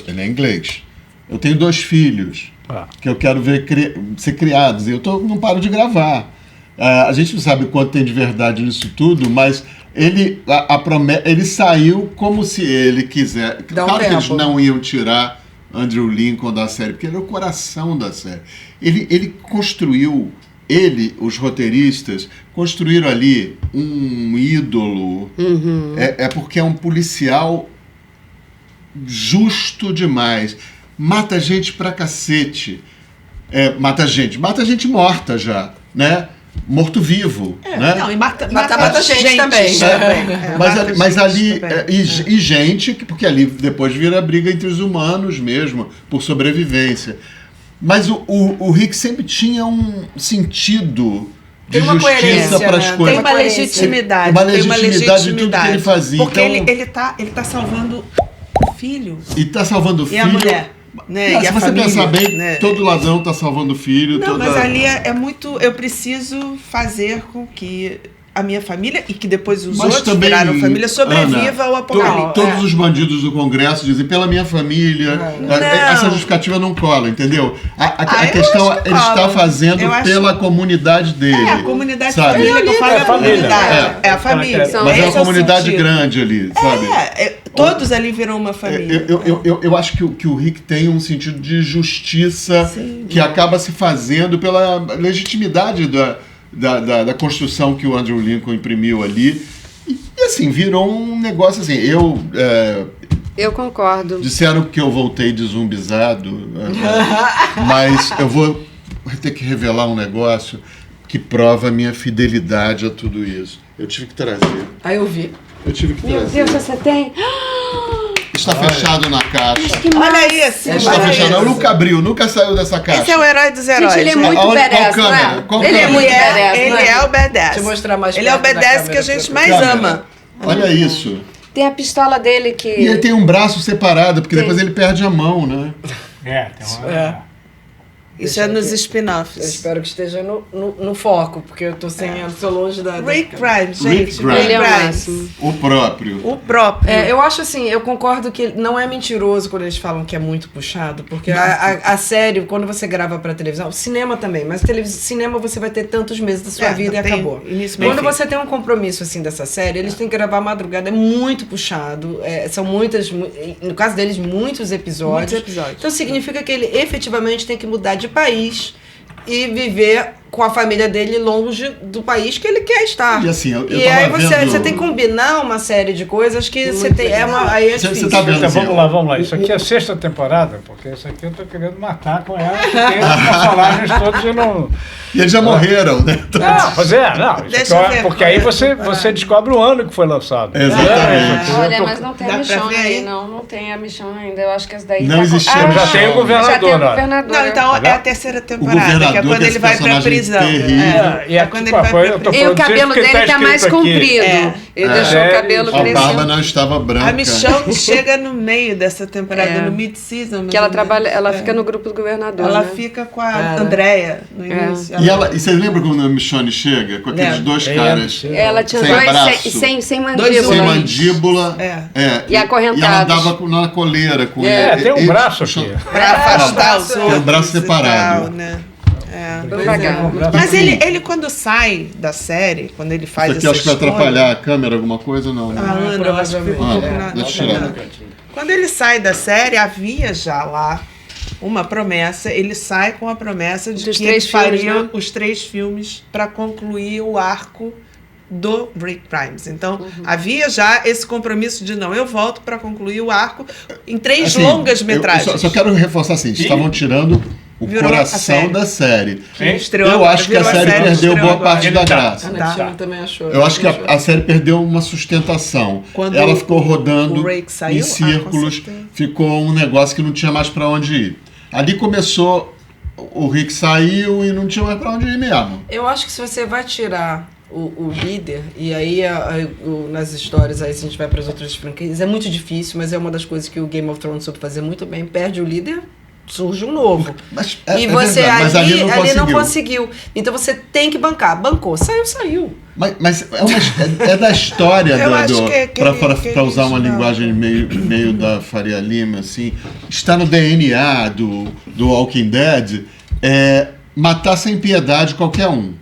S2: Ele é inglês. Eu tenho 2 filhos que eu quero ver ser criados. E eu não paro de gravar. A gente não sabe quanto tem de verdade nisso tudo, mas ele saiu como se ele quiser. Claro que eles não iam tirar Andrew Lincoln da série, porque ele é o coração da série. Ele construiu, os roteiristas, construíram ali um ídolo.
S5: Uhum.
S2: É porque é um policial justo demais. Mata gente pra cacete. Mata gente morta já, né? Morto-vivo, né?
S4: Não, e mata gente também.
S2: Mas ali, e gente, porque ali depois vira briga entre os humanos mesmo, por sobrevivência. Mas o Rick sempre tinha um sentido de justiça para as coisas.
S1: Tem uma legitimidade.
S2: Tem uma legitimidade de tudo que ele fazia.
S1: Porque então, ele tá salvando o filho.
S2: E tá salvando o filho.
S1: E a mulher. Né?
S2: Não,
S1: e
S2: se você
S1: família,
S2: pensar bem,
S1: né?
S2: todo ladrão tá salvando o filho.
S1: Não, mas ali é muito... Eu preciso fazer com que a minha família, e que depois os outros
S2: também,
S1: viraram família, sobreviva ao apocalipse.
S2: Todos os bandidos do Congresso dizem, pela minha família. Essa justificativa não cola, entendeu? A questão, ele está fazendo pela comunidade dele.
S1: A comunidade,
S2: sabe?
S1: Família, que eu falo, é a comunidade. É a família.
S2: Mas é uma comunidade grande ali, sabe?
S1: Todos ali viram uma família.
S2: Eu acho que o Rick tem um sentido de justiça que acaba se fazendo pela legitimidade da construção que o Andrew Lincoln imprimiu ali. E assim, virou um negócio assim.
S5: Eu concordo.
S2: Disseram que eu voltei dezumbizado, mas eu vou ter que revelar um negócio que prova a minha fidelidade a tudo isso. Eu tive que trazer.
S4: Eu vi.
S2: Eu tive que trazer.
S5: Meu Deus, você tem?
S2: Está fechado na caixa.
S1: Olha isso.
S2: Está fechado. Eu nunca abriu, nunca saiu dessa caixa.
S1: Esse é o herói dos heróis.
S5: Gente, ele é muito badass, não é?
S1: Ele é muito badass. Ele é o badass.
S4: Deixa eu mostrar mais.
S1: Ele é o badass que a gente mais ama.
S2: Olha isso.
S5: Tem a pistola dele que...
S2: E ele tem um braço separado, porque depois ele perde a mão, né?
S3: Tem uma...
S1: Isso é nos spin-offs.
S4: Eu espero que esteja no foco, porque eu tô longe da...
S1: Rick Grimes, gente.
S2: Rick Grimes.
S5: Ele é o máximo.
S2: O próprio.
S4: Eu acho assim, eu concordo que não é mentiroso quando eles falam que é muito puxado, porque a série, quando você grava pra televisão, cinema também, mas cinema você vai ter tantos meses da sua vida e acabou. Quando você tem um compromisso assim dessa série, eles têm que gravar madrugada, é muito puxado, são muitas, no caso deles, muitos episódios. Então significa que ele efetivamente tem que mudar de país e viver com a família dele longe do país que ele quer estar.
S2: E assim,
S4: e aí você tem que combinar uma série de coisas que você tem. Aí é difícil.
S2: Você tá vendo assim,
S3: vamos lá. Isso aqui é a 6ª temporada, porque isso aqui eu tô querendo matar com ela, porque os personagens todos não.
S2: E eles já morreram, né?
S3: Não. Porque aí você descobre o ano que foi lançado.
S2: Exatamente.
S5: Olha, mas não tem a Michonne aí, não tem a Michonne ainda. Eu acho que essa daí
S2: não existiu.
S3: Já tem o governador.
S1: Não, então é a 3ª temporada, que é quando ele vai pra prisão.
S5: E o cabelo dele tá mais comprido. Ele deixou o cabelo crescer.
S2: A barba não estava branca.
S1: A Michonne chega no meio dessa temporada, no mid-season.
S5: Que ela fica no grupo do governador.
S1: Ela fica com a Andrea no início.
S2: E você lembra quando a Michonne chega? Com aqueles 2 caras.
S5: Ela tinha sem mandíbula.
S2: Sem mandíbula.
S5: E acorrentados.
S2: E ela andava na coleira com ele.
S3: Tem um braço aqui.
S1: Pra afastar o
S2: Tem um braço separado.
S1: Né? Mas ele quando sai da série, quando ele faz essa
S2: escolha... Isso aqui acho que vai atrapalhar a câmera, alguma coisa, não? Né?
S1: Ana, eu acho que ficou um pouco Quando ele sai da série, havia já lá uma promessa, ele sai com a promessa de que ele faria os 3 filmes para concluir o arco do Rick Grimes. Então, havia já esse compromisso de eu volto para concluir o arco em 3 longas metragens.
S2: Eu só quero reforçar assim, estavam tirando o coração da série. Eu acho que a série perdeu boa parte da graça.
S4: Também achou.
S2: Eu acho que a série perdeu uma sustentação. Ela ficou rodando em círculos, ficou um negócio que não tinha mais para onde ir. Ali começou, o Rick saiu e não tinha mais para onde ir mesmo.
S4: Eu acho que se você vai tirar o líder, e aí nas histórias, aí se a gente vai para as outras franquias, é muito difícil, mas é uma das coisas que o Game of Thrones soube fazer muito bem, perde o líder, surge um novo. E você ali não conseguiu. Então você tem que bancar. Bancou. Saiu.
S2: Mas é da história para usar uma linguagem meio da Faria Lima, assim, está no DNA do Walking Dead, matar sem piedade qualquer um.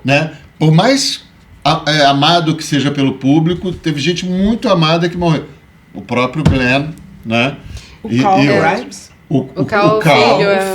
S2: Né? Por mais amado que seja pelo público, teve gente muito amada que morreu. O próprio Glenn, né?
S1: O Grimes.
S5: O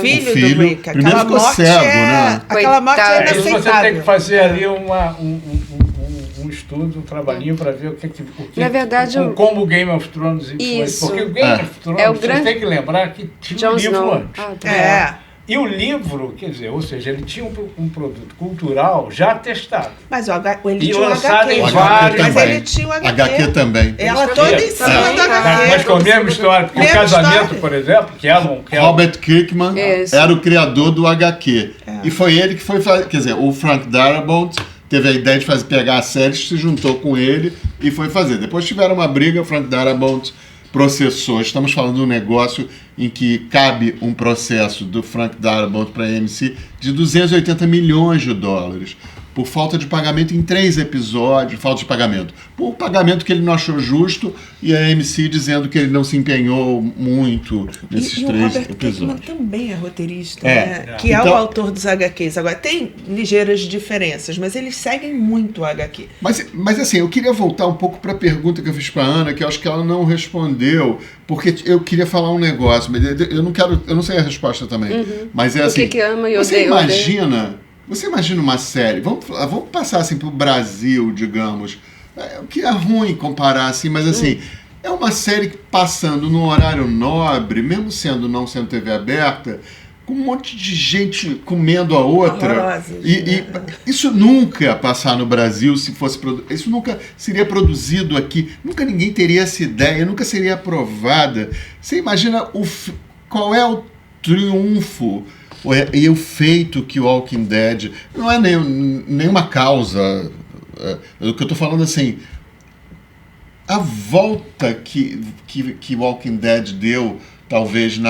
S5: filho do Rick.
S2: Primeiro ficou cego, né?
S1: Aquela morte é inaceitável.
S3: Você tem que fazer ali um estudo, um trabalhinho para ver o que
S5: na verdade,
S3: como o Game of Thrones influencia. Porque o Game of Thrones, você tem que lembrar que tinha um livro antes. E o livro, quer dizer, ou seja, ele tinha um produto cultural já testado.
S1: Mas ele tinha
S3: o HQ. Em vários,
S1: mas ele tinha o
S2: HQ também.
S1: Ela toda em cima do HQ.
S3: Mas com a mesma história. Porque o Casamento, por exemplo, que é
S2: Robert Kirkman era o criador do HQ. E foi ele que foi fazer. Quer dizer, o Frank Darabont teve a ideia de pegar a série, se juntou com ele e foi fazer. Depois tiveram uma briga, o Frank Darabont processou. Estamos falando de um negócio em que cabe um processo do Frank Darabont para a AMC de 280 milhões de dólares por falta de pagamento em 3 episódios, falta de pagamento, por pagamento que ele não achou justo e a AMC dizendo que ele não se empenhou muito nesses 3 episódios.
S1: O Robert Kirkman também é roteirista, né? Que é o autor dos HQs. Agora, tem ligeiras diferenças, mas eles seguem muito o HQ.
S2: Mas assim, eu queria voltar um pouco para a pergunta que eu fiz para a Ana, que eu acho que ela não respondeu, porque eu queria falar um negócio, mas eu não sei a resposta também. Mas é assim,
S5: o que ama e
S2: odeia? Você imagina uma série, vamos passar assim para o Brasil, digamos, o que é ruim comparar assim, mas assim, é uma série que passando no horário nobre, mesmo não sendo TV aberta, com um monte de gente comendo a outra. E isso nunca ia passar no Brasil se fosse isso nunca seria produzido aqui, nunca ninguém teria essa ideia, nunca seria aprovada. Você imagina qual é o triunfo e o feito que o Walking Dead não é nenhuma causa. O que eu estou falando assim, a volta que Walking Dead deu, talvez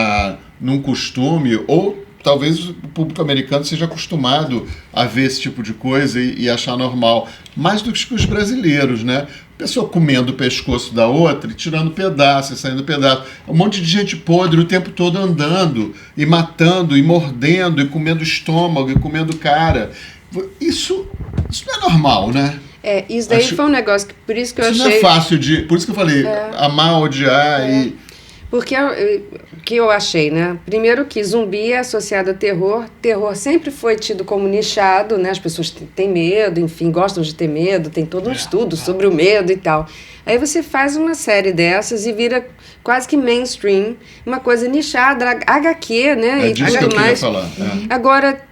S2: num costume, ou talvez o público americano seja acostumado a ver esse tipo de coisa e achar normal, mais do que os brasileiros, né? Pessoa comendo o pescoço da outra e tirando pedaço, saindo pedaço. Um monte de gente podre o tempo todo andando e matando e mordendo e comendo estômago e comendo cara. Isso não é normal, né?
S5: Isso daí foi um negócio que, por isso que eu achei...
S2: Isso não é fácil por isso que eu falei, amar, odiar e...
S5: Porque o que eu achei, né? Primeiro que zumbi é associado a terror. Terror sempre foi tido como nichado, né? As pessoas têm medo, enfim, gostam de ter medo. Tem todo um estudo sobre o medo e tal. Aí você faz uma série dessas e vira quase que mainstream, uma coisa nichada, HQ, né?
S2: É disso que eu queria falar.
S5: Agora...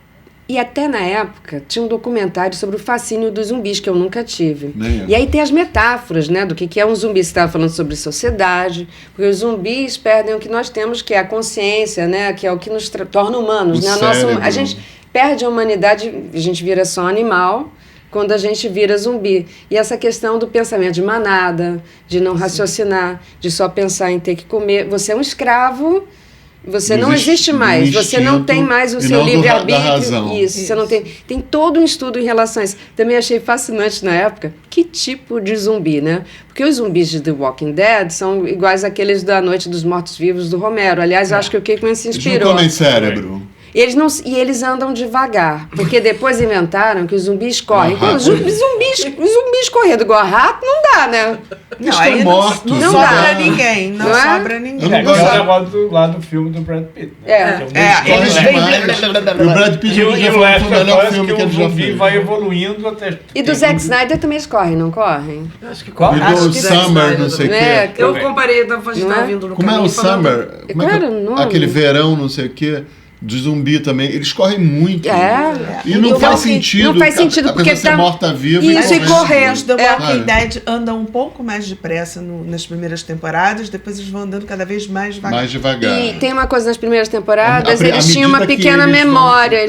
S5: E até na época tinha um documentário sobre o fascínio dos zumbis, que eu nunca tive. E aí tem as metáforas, né, do que é um zumbi. Você estava falando sobre sociedade, porque os zumbis perdem o que nós temos, que é a consciência, né, que é o que nos torna humanos. Né? A gente perde a humanidade, a gente vira só animal quando a gente vira zumbi. E essa questão do pensamento de manada, de não raciocinar, de só pensar em ter que comer. Você é um escravo... Você não existe mais, você não tem mais o seu livre-arbítrio. Isso, você não tem. Tem todo um estudo em relação a isso. Também achei fascinante na época que tipo de zumbi, né? Porque os zumbis de The Walking Dead são iguais àqueles da Noite dos Mortos-Vivos do Romero. Aliás, eu acho que o Kirkman se inspirou.
S2: Eles não comem cérebro.
S5: Eles andam devagar, porque depois inventaram que os zumbis correm. Os zumbis correndo igual a rato não dá, né?
S2: Não, aí mortos.
S4: Não sobra ninguém. Não sobra ninguém.
S3: É lá do filme do Brad Pitt.
S2: Né? O Brad Pitt já foi o melhor filme que ele já fez.
S3: Vai evoluindo até...
S5: E do Zack Snyder também eles correm, não correm?
S2: Acho que correm. E do Summer, não sei o quê.
S4: Eu comparei, estava vindo no
S2: Como é o Summer? Aquele verão, não sei o quê. De zumbi também, eles correm muito. E não faz sentido.
S5: Não faz sentido, porque
S2: tá morta-viva.
S5: Isso, e correr.
S1: Os The Walking Dead andam um pouco mais depressa nas primeiras temporadas, depois eles vão andando cada vez mais devagar.
S2: Mais devagar.
S5: E tem uma coisa nas primeiras temporadas, eles tinham uma pequena memória.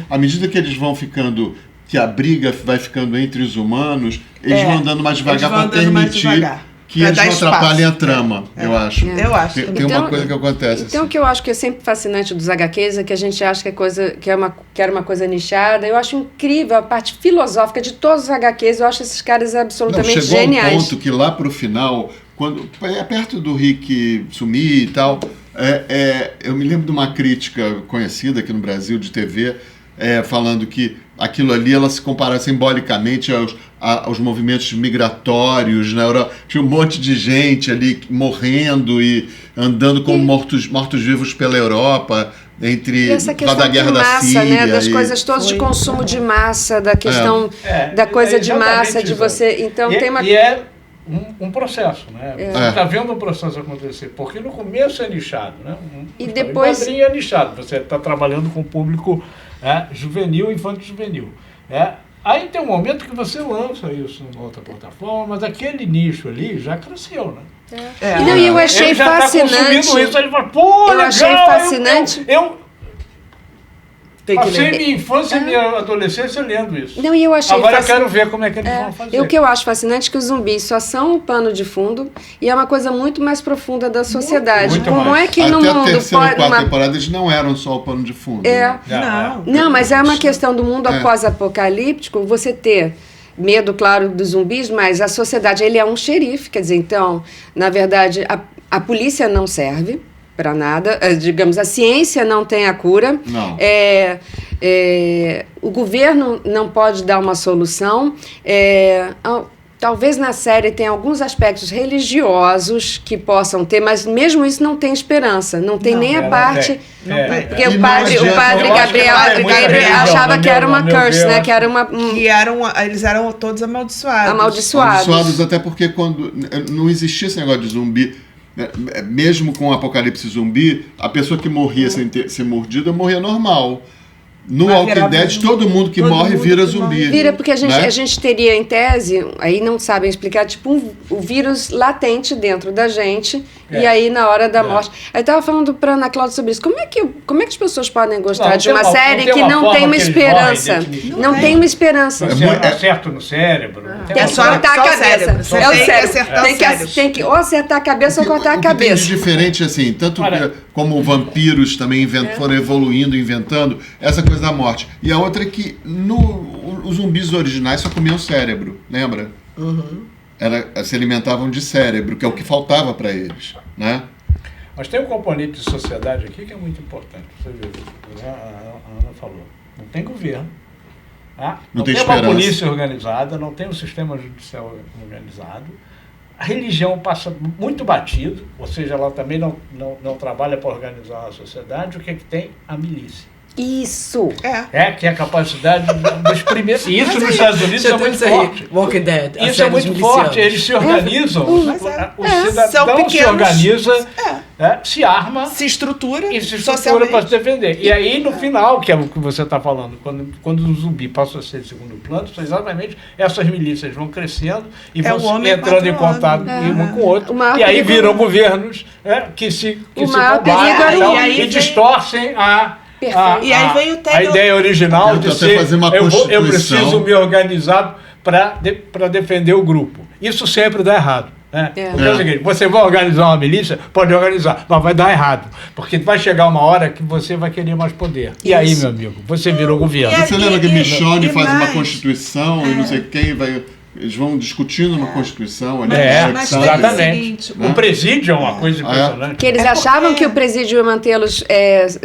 S2: À medida que eles vão ficando, que a briga vai ficando entre os humanos, eles vão andando mais devagar para permitir que eles não atrapalhem a trama, eu acho.
S1: Eu acho.
S2: Tem uma coisa que acontece.
S5: Então, o que eu acho que é sempre fascinante dos HQs é que a gente acha que era uma coisa nichada. Eu acho incrível a parte filosófica de todos os HQs. Eu acho esses caras absolutamente geniais.
S2: Chegou um ponto que lá pro final, quando perto do Rick sumir e tal, eu me lembro de uma crítica conhecida aqui no Brasil de TV, falando que aquilo ali ela se compara simbolicamente aos movimentos migratórios na Europa. Tinha um monte de gente ali morrendo e andando como mortos-vivos pela Europa, entre da guerra da Síria.
S5: Né? Das coisas todas de consumo de massa, da questão da coisa de massa, de você... Então, tem uma...
S3: um processo, né? Você está vendo um processo acontecer, porque no começo é nichado, né?
S5: E depois...
S3: O quadrinho é nichado, você está trabalhando com o público juvenil, infanto-juvenil. Aí tem um momento que você lança isso em outra plataforma, mas aquele nicho ali já cresceu, né?
S5: E eu achei fascinante.
S3: Isso, ele fala, pô,
S5: eu achei fascinante.
S3: Passei minha infância e minha adolescência lendo isso.
S5: Não, e eu achei
S3: Agora eu quero ver como é que eles vão fazer.
S5: E o que eu acho fascinante é que os zumbis só são o pano de fundo e é uma coisa muito mais profunda da sociedade.
S3: Muito
S5: Como
S3: mais.
S5: é que
S2: Até
S5: no mundo
S2: a terceira e quarta temporada eles não eram só o pano de fundo. Né?
S5: Não, mas é uma questão do mundo pós-apocalíptico, você ter medo, claro, dos zumbis, mas a sociedade, ele é um xerife, quer dizer, então, na verdade, a polícia não serve para nada, digamos, a ciência não tem a cura,
S2: não.
S5: O governo não pode dar uma solução, talvez na série tenha alguns aspectos religiosos que possam ter, mas mesmo isso não tem esperança, não tem nem a parte... Porque o padre Gabriel achava que era uma curse, né? Que era uma...
S1: Eles eram todos amaldiçoados.
S2: Amaldiçoados até porque quando não existia esse negócio de zumbi. Mesmo com o apocalipse zumbi, a pessoa que morria sem ser mordida morria normal. No Walking Dead, todo mundo que morre vira zumbi.
S5: Vira porque a gente teria, em tese, aí não sabem explicar, tipo o vírus latente dentro da gente, e aí na hora da morte. Aí eu tava falando pra Ana Cláudia sobre isso. Como é que as pessoas podem gostar de uma série que não tem uma esperança? Não tem uma esperança.
S3: Acerto no cérebro.
S5: É só cortar a cabeça. É o cérebro. Tem que ou acertar a cabeça ou cortar a cabeça.
S2: Tem de diferente, assim, tanto como vampiros também foram evoluindo, inventando, essa coisa da morte. E a outra é que os zumbis originais só comiam cérebro, lembra? Se alimentavam de cérebro, que é o que faltava para eles, né?
S3: Mas tem um componente de sociedade aqui que é muito importante. Você vê, a Ana falou, não tem governo, não tem uma polícia organizada, não tem um sistema judicial organizado. A religião passa muito batido, ou seja, ela também não trabalha para organizar a sociedade. O que é que tem? A milícia.
S5: Isso!
S3: Que é a capacidade dos primeiros... E isso nos Estados Unidos é muito forte.
S4: Walking Dead.
S3: Isso é muito forte. Eles se organizam, o cidadão se organiza, se arma...
S1: Se estrutura
S3: para se defender. E aí, no final, que é o que você está falando, quando o zumbi passa a ser de segundo plano, são exatamente essas milícias vão crescendo e vão entrando em contato um com o outro. E aí viram governos que se combatem e distorcem
S1: e aí vem o
S3: a ideia original de ser eu preciso me organizar para defender o grupo. Isso sempre dá errado. Porque é o seguinte, você vai organizar uma milícia, pode organizar, mas vai dar errado. Porque vai chegar uma hora que você vai querer mais poder. E aí, meu amigo, você virou governo.
S2: Você lembra que Michonne faz uma constituição e não sei quem vai... Eles vão discutindo uma Constituição. Ali,
S3: mas exatamente. O presídio é uma coisa impressionante.
S5: Que eles achavam que o presídio ia mantê-los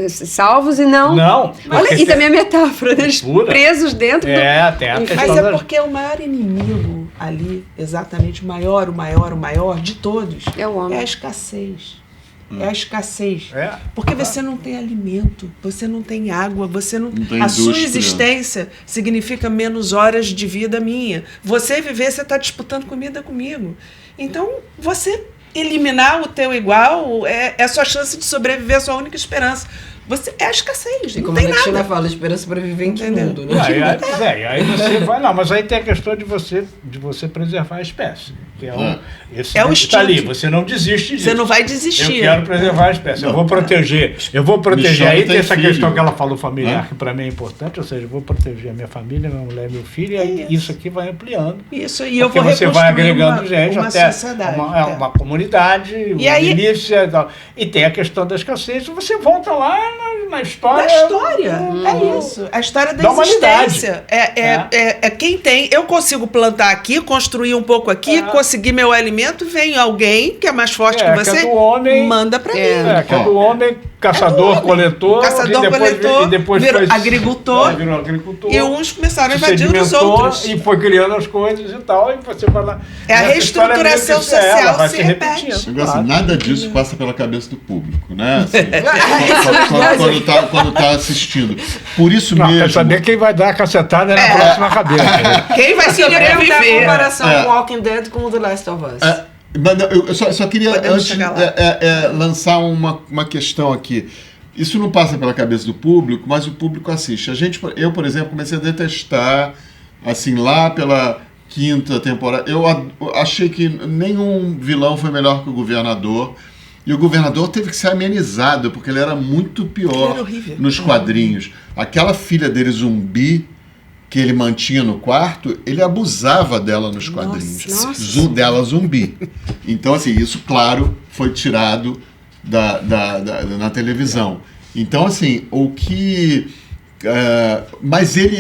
S5: salvos e não.
S3: Não.
S5: Olha, e também a metáfora deles presos dentro do...
S3: tem a questão
S1: mas é porque o maior inimigo ali, exatamente o maior de todos,
S5: é o homem.
S1: É a escassez. É a escassez. Porque você não tem alimento, você não tem água, você não a sua existência significa menos horas de vida minha. Você viver, você está disputando comida comigo. Então, você eliminar o teu igual é a sua chance de sobreviver, a sua única esperança. É a escassez,
S4: e como a Cristina fala, esperança para viver em que mundo, né?
S3: Aí você vai... Não, mas aí tem a questão de você preservar a espécie. Que é o instinto. Tá ali, você não desiste disso.
S1: Você não vai desistir.
S3: Eu quero preservar a espécie. Eu vou proteger. Aí tem essa questão que ela falou familiar, que para mim é importante, ou seja, eu vou proteger a minha família, minha mulher e meu filho, e isso aqui vai ampliando.
S1: Isso, e eu vou
S3: você vai agregando gente
S1: uma
S3: até
S1: sociedade,
S3: uma comunidade, uma milícia e tal. E tem a questão da escassez, você volta lá na história.
S1: É isso. A história da existência. É quem tem. Eu consigo plantar aqui, construir um pouco aqui, conseguir meu alimento, vem alguém que é mais forte que você, manda pra mim.
S3: Que é do homem, caçador-coletor.
S1: Caçador-coletor, virou agricultor. E uns começaram a invadir os outros.
S3: E foi criando as coisas e tal, e você vai lá.
S1: É a reestruturação social se repete.
S2: Nada disso passa pela cabeça do público, né? Quando tá assistindo. Por isso mesmo. Quer
S3: saber quem vai dar a cacetada na próxima cabeça.
S1: Quem vai sobreviver?
S4: A comparação com Walking Dead com The Last of Us.
S2: Eu só queria antes lançar uma questão aqui. Isso não passa pela cabeça do público, mas o público assiste. Eu, por exemplo, comecei a detestar, assim, lá pela 5ª temporada. Eu achei que nenhum vilão foi melhor que o governador. E o governador teve que ser amenizado, porque ele era muito pior nos quadrinhos. Aquela filha dele zumbi que ele mantinha no quarto, ele abusava dela nos quadrinhos. Dela zumbi. Então, assim, isso, claro, foi tirado na televisão. Então, assim, mas ele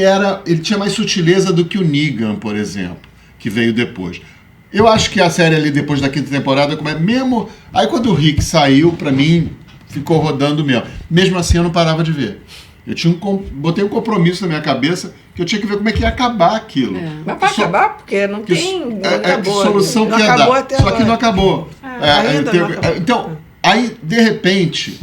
S2: tinha mais sutileza do que o Negan, por exemplo, que veio depois. Eu acho que a série ali, depois da 5ª temporada, mesmo... Aí quando o Rick saiu, pra mim, ficou rodando mesmo. Mesmo assim, eu não parava de ver. Eu botei um compromisso na minha cabeça que eu tinha que ver como é que ia acabar aquilo.
S4: Mas vai acabar, porque não tem... Não acabou.
S2: Que solução que ia dar. Só que não acabou.
S1: Não acabou.
S2: Então, aí, de repente,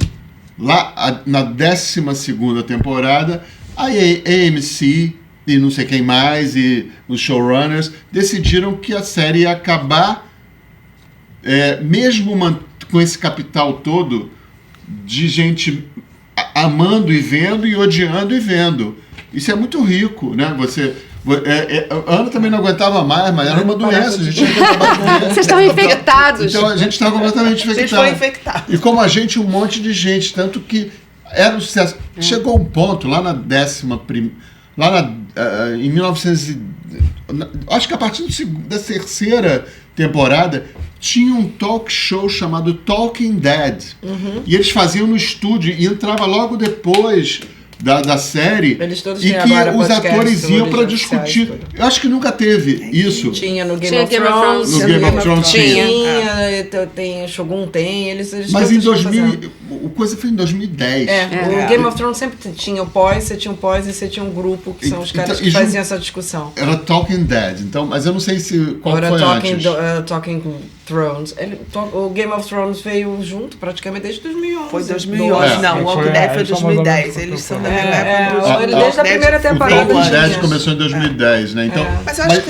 S2: lá na 12ª temporada, a AMC... e não sei quem mais, e os showrunners, decidiram que a série ia acabar, mesmo com esse capital todo, de gente amando e vendo, e odiando e vendo. Isso é muito rico, né? A Ana também não aguentava mais, mas era uma doença. A gente tinha que acabar com doença.
S5: Vocês estão infectados.
S2: Então a gente estava completamente infectado.
S1: Vocês foram infectados.
S2: E como a gente, um monte de gente, tanto que era um sucesso. Chegou um ponto, lá na 11ª... em 1900, acho que a partir da 3ª temporada tinha um talk show chamado Talking Dead. E eles faziam no estúdio e entrava logo depois da série, e que os atores iam para discutir. Eu acho que nunca teve isso.
S4: Tinha no Game of Thrones.
S2: No Game of Thrones
S4: tinha. Tem Shogun, tem. Eles
S2: mas em 2000, o coisa foi em 2010.
S4: O Game of Thrones sempre tinha o pós, você tinha um pós e você tinha um grupo que são os caras que faziam essa discussão.
S2: Era Talking Dead, então, mas eu não sei qual foi antes.
S4: Talking Thrones. O Game of Thrones veio junto praticamente desde 2011.
S1: Foi 2011, não, o Walking Dead foi 2010. Eles são da mesma época.
S4: Desde a primeira temporada.
S2: O Walking Dead começou em 2010, né? Então,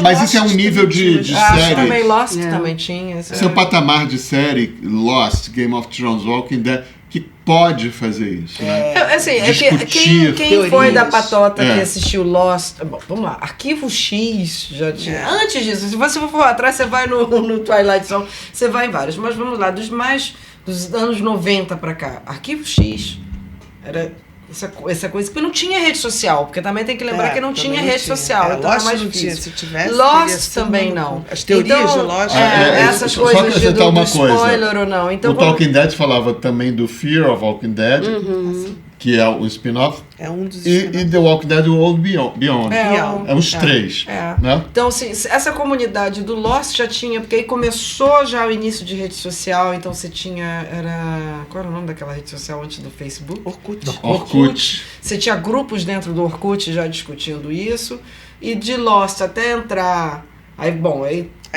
S2: mas isso é um nível de série.
S4: Também Lost também tinha.
S2: Seu patamar de série, Lost, Game of Thrones, Walking Dead, que pode fazer isso, né?
S4: Quem foi da patota que assistiu Lost... Bom, vamos lá. Arquivo X já tinha... Antes disso, se você for atrás, você vai no Twilight Zone, você vai em vários. Mas vamos lá, dos anos 90 pra cá. Arquivo X era... Essa coisa que não tinha rede social, porque também tem que lembrar que não tinha rede social, então era mais difícil.
S1: Se tivesse,
S4: Lost também não.
S1: As teorias de Lost.
S4: Essas coisas do spoiler ou não. Então,
S2: o Talking Dead falava também do Fear of Walking Dead. que é o spin-off,
S1: um dos
S2: e The Walking Dead World Beyond. É os três. Né?
S4: Então, assim, essa comunidade do Lost já tinha, porque aí começou já o início de rede social, então você tinha, qual era o nome daquela rede social antes do Facebook?
S2: Orkut.
S4: Você tinha grupos dentro do Orkut já discutindo isso, e de Lost até entrar, aí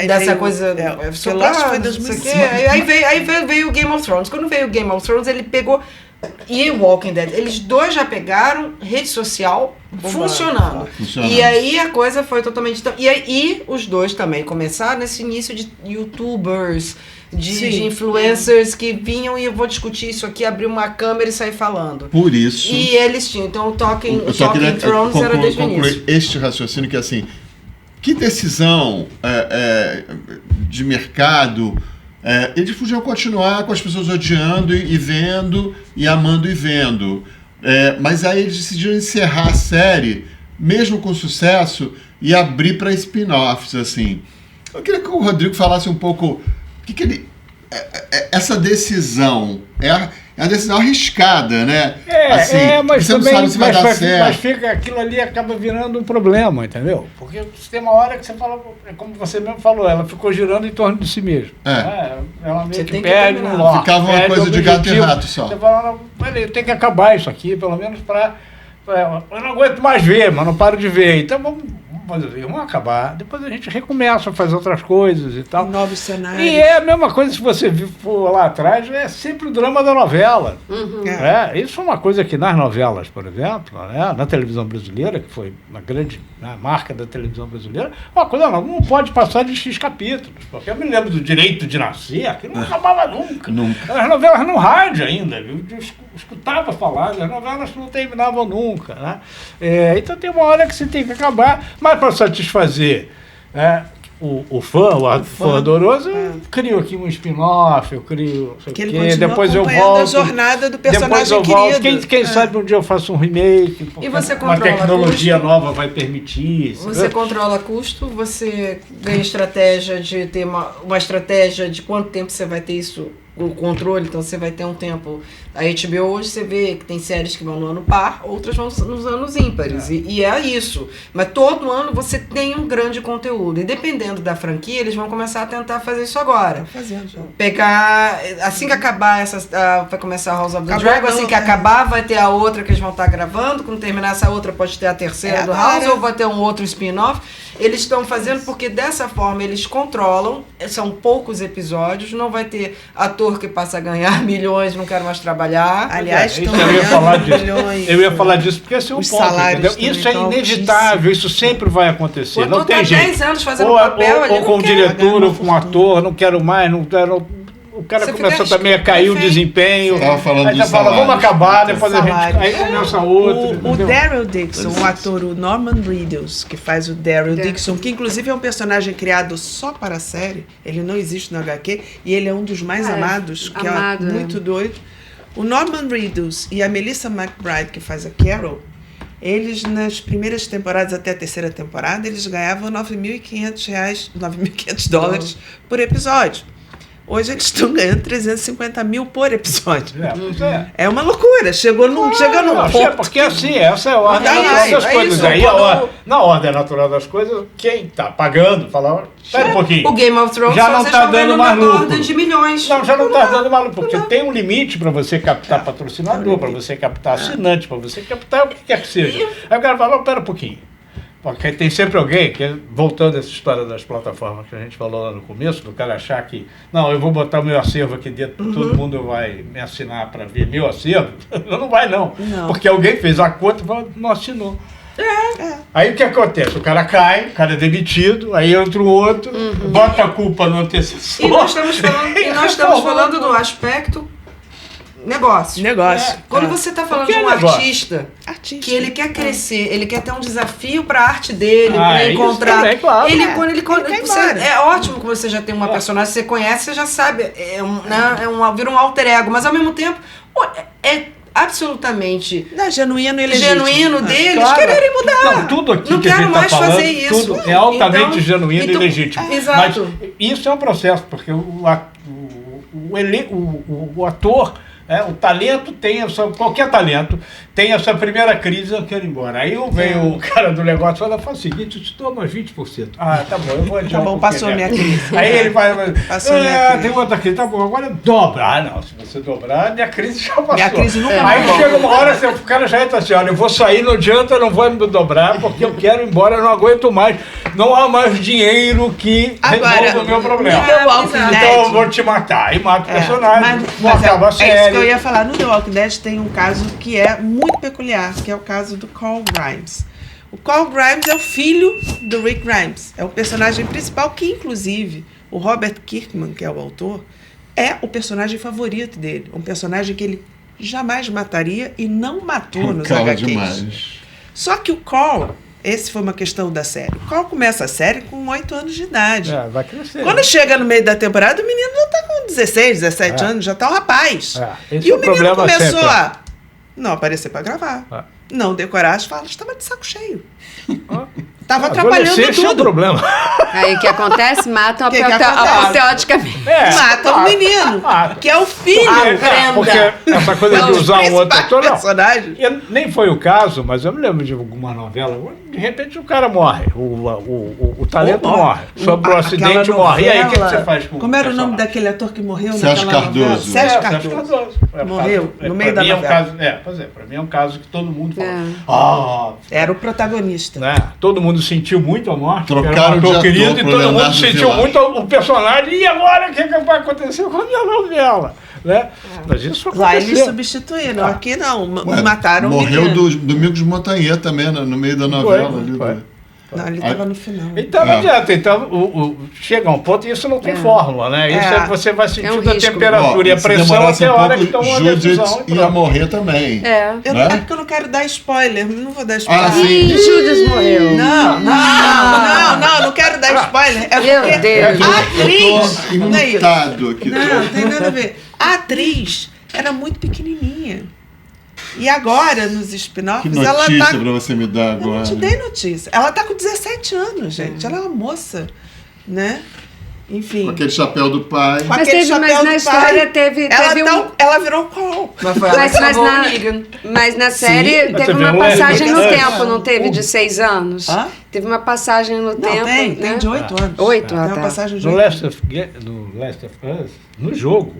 S4: dessa
S1: veio,
S4: coisa...
S1: Lost foi 2005.
S4: Aí veio o Game of Thrones. Quando veio o Game of Thrones, ele pegou... E o Walking Dead, eles dois já pegaram rede social funcionando. E aí a coisa foi totalmente... E aí os dois também começaram nesse início de youtubers, de influencers que vinham e eu vou discutir isso aqui, abrir uma câmera e sair falando.
S2: Por isso...
S4: E eles tinham, então o Talking Thrones era desde o início.
S2: Este raciocínio que assim, que decisão de mercado... eles podiam continuar com as pessoas odiando e vendo, e amando e vendo. Mas aí eles decidiram encerrar a série, mesmo com sucesso, e abrir para spin-offs, assim. Eu queria que o Rodrigo falasse um pouco que ele... essa decisão é uma decisão arriscada, né?
S3: Mas
S2: você
S3: também,
S2: não sabe se vai dar certo.
S3: Mas fica, aquilo ali acaba virando um problema, entendeu? Porque tem uma hora que você fala, como você mesmo falou, ela ficou girando em torno de si mesma. Ela meio que perde um nó.
S2: Ficava uma coisa de gato e rato só.
S3: Você fala, tem que acabar isso aqui, pelo menos para... Eu não aguento mais ver, mas não paro de ver. Então vamos acabar. Depois a gente recomeça a fazer outras coisas e tal.
S1: Novos cenários.
S3: E é a mesma coisa, se você for lá atrás, é sempre o drama da novela. Isso é uma coisa que nas novelas, por exemplo, na televisão brasileira, que foi uma grande marca da televisão brasileira, uma coisa não pode passar de X capítulos. Porque eu me lembro do Direito de Nascer, aquilo não acabava nunca. As novelas no rádio ainda, eu escutava falar, as novelas não terminavam nunca. Né? Então tem uma hora que você tem que acabar, mas para satisfazer o fã adoroso, eu crio aqui um spin-off, eu crio depois eu volto.
S1: A jornada do personagem querido.
S3: Quem sabe um dia eu faço um remake,
S4: e você
S3: uma tecnologia nova vai permitir.
S4: Você controla custo, você ganha estratégia de ter uma estratégia de quanto tempo você vai ter isso, o controle, então você vai ter um tempo. A HBO hoje você vê que tem séries que vão no ano par, outras vão nos anos ímpares, e é isso. Mas todo ano você tem um grande conteúdo, e dependendo da franquia, eles vão começar a tentar fazer isso agora. Pegar, assim que acabar vai começar a House of the Dragon, assim que acabar vai ter a outra que eles vão estar gravando, quando terminar essa outra pode ter a terceira do House, ou vai ter um outro spin-off. Eles estão fazendo porque dessa forma eles controlam, são poucos episódios, não vai ter ator que passa a ganhar milhões, não quero mais trabalhar.
S1: Aliás,
S3: eu ia falar disso porque esse é o ponto. Isso é inevitável, isso sempre vai acontecer. Não tem jeito.
S4: 10 anos fazendo papel,
S3: ou com o diretor, ou com o ator, não quero mais, não quero... O cara começou também a cair o desempenho.
S2: Aí
S3: você fala, vamos acabar, depois a gente... Aí começa outro.
S1: O Daryl Dixon, o ator, o Norman Reedus, que faz o Daryl Dixon, que inclusive é um personagem criado só para a série, ele não existe no HQ, e ele é um dos mais amados, que é muito doido. O Norman Reedus e a Melissa McBride, que faz a Carol, eles, nas primeiras temporadas até a terceira temporada, eles ganhavam $9.500 por episódio. Hoje eles estão ganhando 350 mil por episódio. É uma loucura. Chegou num ponto.
S3: Porque assim, essa é a ordem natural das coisas. Aí, na ordem natural das coisas, quem está pagando, fala, espera um pouquinho.
S4: O Game of Thrones
S3: já não está dando mais lucro.
S4: De milhões.
S3: Não, já não está dando mais lucro, porque tem um limite para você captar patrocinador, para você captar assinante, para você captar o que quer que seja. Aí o cara fala, espera um pouquinho. Porque tem sempre alguém, voltando a essa história das plataformas que a gente falou lá no começo, do cara achar que, não, eu vou botar o meu acervo aqui dentro, todo mundo vai me assinar para ver meu acervo. Não vai não, porque alguém fez a conta e não assinou. Aí o que acontece? O cara cai, o cara é demitido, aí entra o outro, bota a culpa no antecessor.
S4: E nós estamos falando do aspecto negócio. Quando você está falando de um artista que ele quer crescer, ele quer ter um desafio para a arte dele, para encontrar.
S3: Também, claro.
S4: É ótimo que você já tem uma personagem que você conhece, você já sabe, vira um alter ego, mas ao mesmo tempo é absolutamente
S1: genuíno
S4: deles quererem mudar.
S3: Não, tudo aqui
S4: não
S3: que a gente está falando,
S4: fazer isso.
S3: Tudo é altamente genuíno e legítimo.
S4: Exato.
S3: Mas isso é um processo, porque o ator O talento qualquer talento tem essa primeira crise, eu quero ir embora. Aí vem o cara do negócio e fala o seguinte, eu te dou mais 20%. Ah, tá bom, eu vou adiar.
S4: Tá bom, passou a minha crise.
S3: Aí ele vai, tem outra crise, tá bom, agora dobra. Ah, não, se você dobrar, minha crise já passou.
S4: Minha crise nunca
S3: Aí chega uma hora, o cara já entra assim, olha, eu vou sair, não adianta, eu não vou me dobrar, porque eu quero ir embora, eu não aguento mais. Não há mais dinheiro que resolva o meu problema. Então eu vou te matar. Aí mata o personagem, acaba a série.
S4: É isso que eu ia falar. No The Walking Dead tem um caso que é muito peculiar, que é o caso do Carl Grimes. O Carl Grimes é o filho do Rick Grimes. É o personagem principal que, inclusive, o Robert Kirkman, que é o autor, é o personagem favorito dele. Um personagem que ele jamais mataria e não matou nos HQs.
S2: Demais.
S4: Só que o Carl... Essa foi uma questão da série. O Carl começa a série com 8 anos de idade.
S3: Vai crescer.
S4: Quando chega no meio da temporada, o menino já está com 16, 17 anos, já está um rapaz.
S3: E
S4: o menino começou a não aparecer para gravar. Não decorar as falas, estava de saco cheio. Estava atrapalhando tudo.
S3: É o problema.
S5: Aí o que acontece? Matam apoteoticamente.
S4: Matam o menino, que é o filho.
S3: Porque essa coisa de usar um outro ator, não. Nem foi o caso, mas eu me lembro de alguma novela, de repente o cara morre, o talento morre, sobre o acidente morre. E aí o que você faz com
S4: como era o nome daquele ator que morreu
S2: Sérgio Cardoso.
S4: Sérgio Cardoso. Morreu no meio da novela.
S3: Pra mim é um caso que todo mundo fala.
S4: Era o protagonista.
S3: Todo mundo sentiu muito a morte,
S2: trocaram
S3: era um ator querido, e todo mundo sentiu muito o personagem. E agora o que vai acontecer com a minha novela? Né? Mas isso
S4: lá eles substituíram, aqui não, mataram
S2: morreu o Domingos Montanhê também, no meio da novela.
S4: Não, ele estava no final.
S3: Então não adianta. Então, chega a um ponto e isso não tem fórmula, né? Isso é que você vai sentindo a temperatura e a pressão até a hora que toma uma decisão.
S2: Ia morrer também.
S4: É porque eu não quero dar spoiler. Não vou dar spoiler.
S5: Sim, Judas morreu.
S4: Não quero dar spoiler.
S5: Meu Deus.
S4: A atriz...
S2: Não é isso.
S4: Não tem nada a ver. A atriz era muito pequenininha. E agora, nos spin-offs, ela tá...
S2: Que notícia pra você me dar agora?
S4: Eu não te dei notícia. Ela tá com 17 anos, gente. Ela é uma moça, né? Enfim.
S2: Com aquele chapéu do pai.
S5: Mas na história teve
S4: ela virou Carl.
S5: Mas na série teve uma passagem no tempo, não teve? De 6 anos? Teve uma passagem no tempo.
S4: Tem de 8 anos.
S5: 8,
S4: tem uma passagem de 8
S3: no Last of Us, no jogo,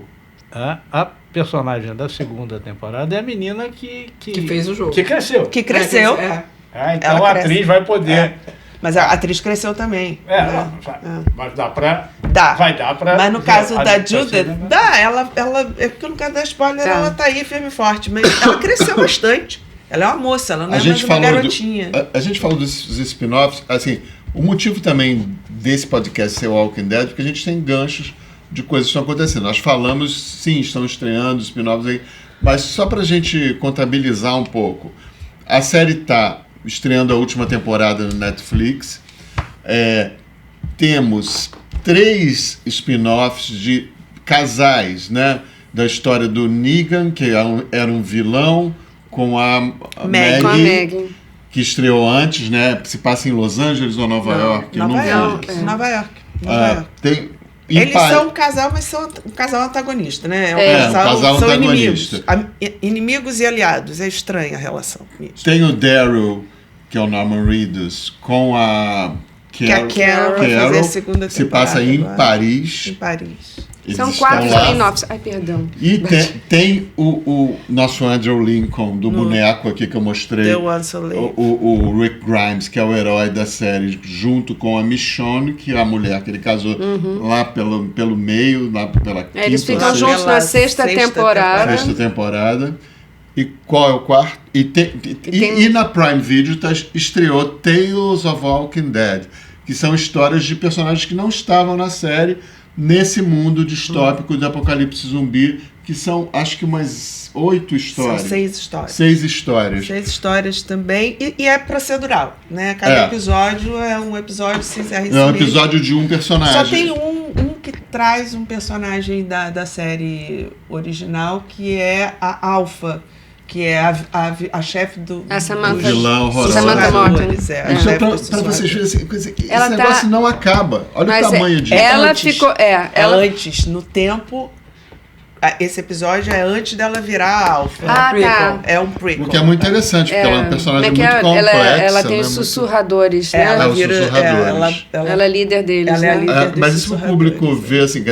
S3: a personagem da segunda temporada é a menina que
S4: fez o jogo.
S3: Que cresceu.
S4: Então
S3: a atriz vai poder...
S4: Mas a atriz cresceu também.
S3: Mas dá pra...
S4: Vai dar pra... Mas no caso da Judith, ela é porque eu não quero dar spoiler, ela tá aí firme e forte, mas ela cresceu bastante. Ela é uma moça, ela não é mais uma garotinha.
S2: A gente falou dos spin-offs, assim, o motivo também desse podcast ser Walking Dead, porque a gente tem ganchos de coisas que estão acontecendo. Nós falamos, sim, estão estreando spin-offs aí, mas só pra gente contabilizar um pouco. A série tá estreando a última temporada no Netflix. Temos 3 spin-offs de casais, né? Da história do Negan, que era um vilão, com a Maggie, que estreou antes, né? Se passa em Los Angeles ou Nova York?
S4: Nova York. Eles são um casal, mas são um casal antagonista, né?
S2: Um casal são antagonista.
S4: Inimigos e aliados. É estranha a relação.
S2: Tem o Daryl, que é o Norman Reedus, com a
S4: Carol vai fazer a segunda temporada.
S2: Se passa em Paris.
S5: Eles são 4 spin-offs. Ai, perdão.
S2: E tem o nosso Andrew Lincoln, do boneco aqui que eu mostrei.
S4: The One So Late.
S2: O Rick Grimes, que é o herói da série, junto com a Michonne, que é a mulher que ele casou lá pelo meio, lá pela quinta.
S5: Eles ficam juntos na sexta
S2: temporada. E qual é o quarto? E na Prime Video estreou Tales of Walking Dead, que são histórias de personagens que não estavam na série, nesse mundo distópico de apocalipse zumbi, que são, acho que umas 8 histórias.
S4: São 6 histórias.
S2: 6 histórias.
S4: 6 histórias também, e é procedural, né? Cada episódio é um episódio se encerra em si
S2: mesmo. É um episódio de um personagem.
S4: Só tem um que traz um personagem da série original, que é a Alpha, que é a chefe do
S2: vilão horroroso.
S5: Samantha Morton.
S2: Pra vocês verem, esse negócio não acaba. Olha o tamanho disso.
S5: Ela ficou...
S4: Antes, no tempo,
S1: esse episódio é antes dela virar Alpha.
S5: Tá.
S1: É um prequel.
S2: O que é muito interessante, porque ela é uma personagem muito complexa.
S5: Ela tem os sussurradores, né?
S1: Ela vira
S5: ela é líder deles,
S1: ela é a líder
S2: mas isso o público vê, assim,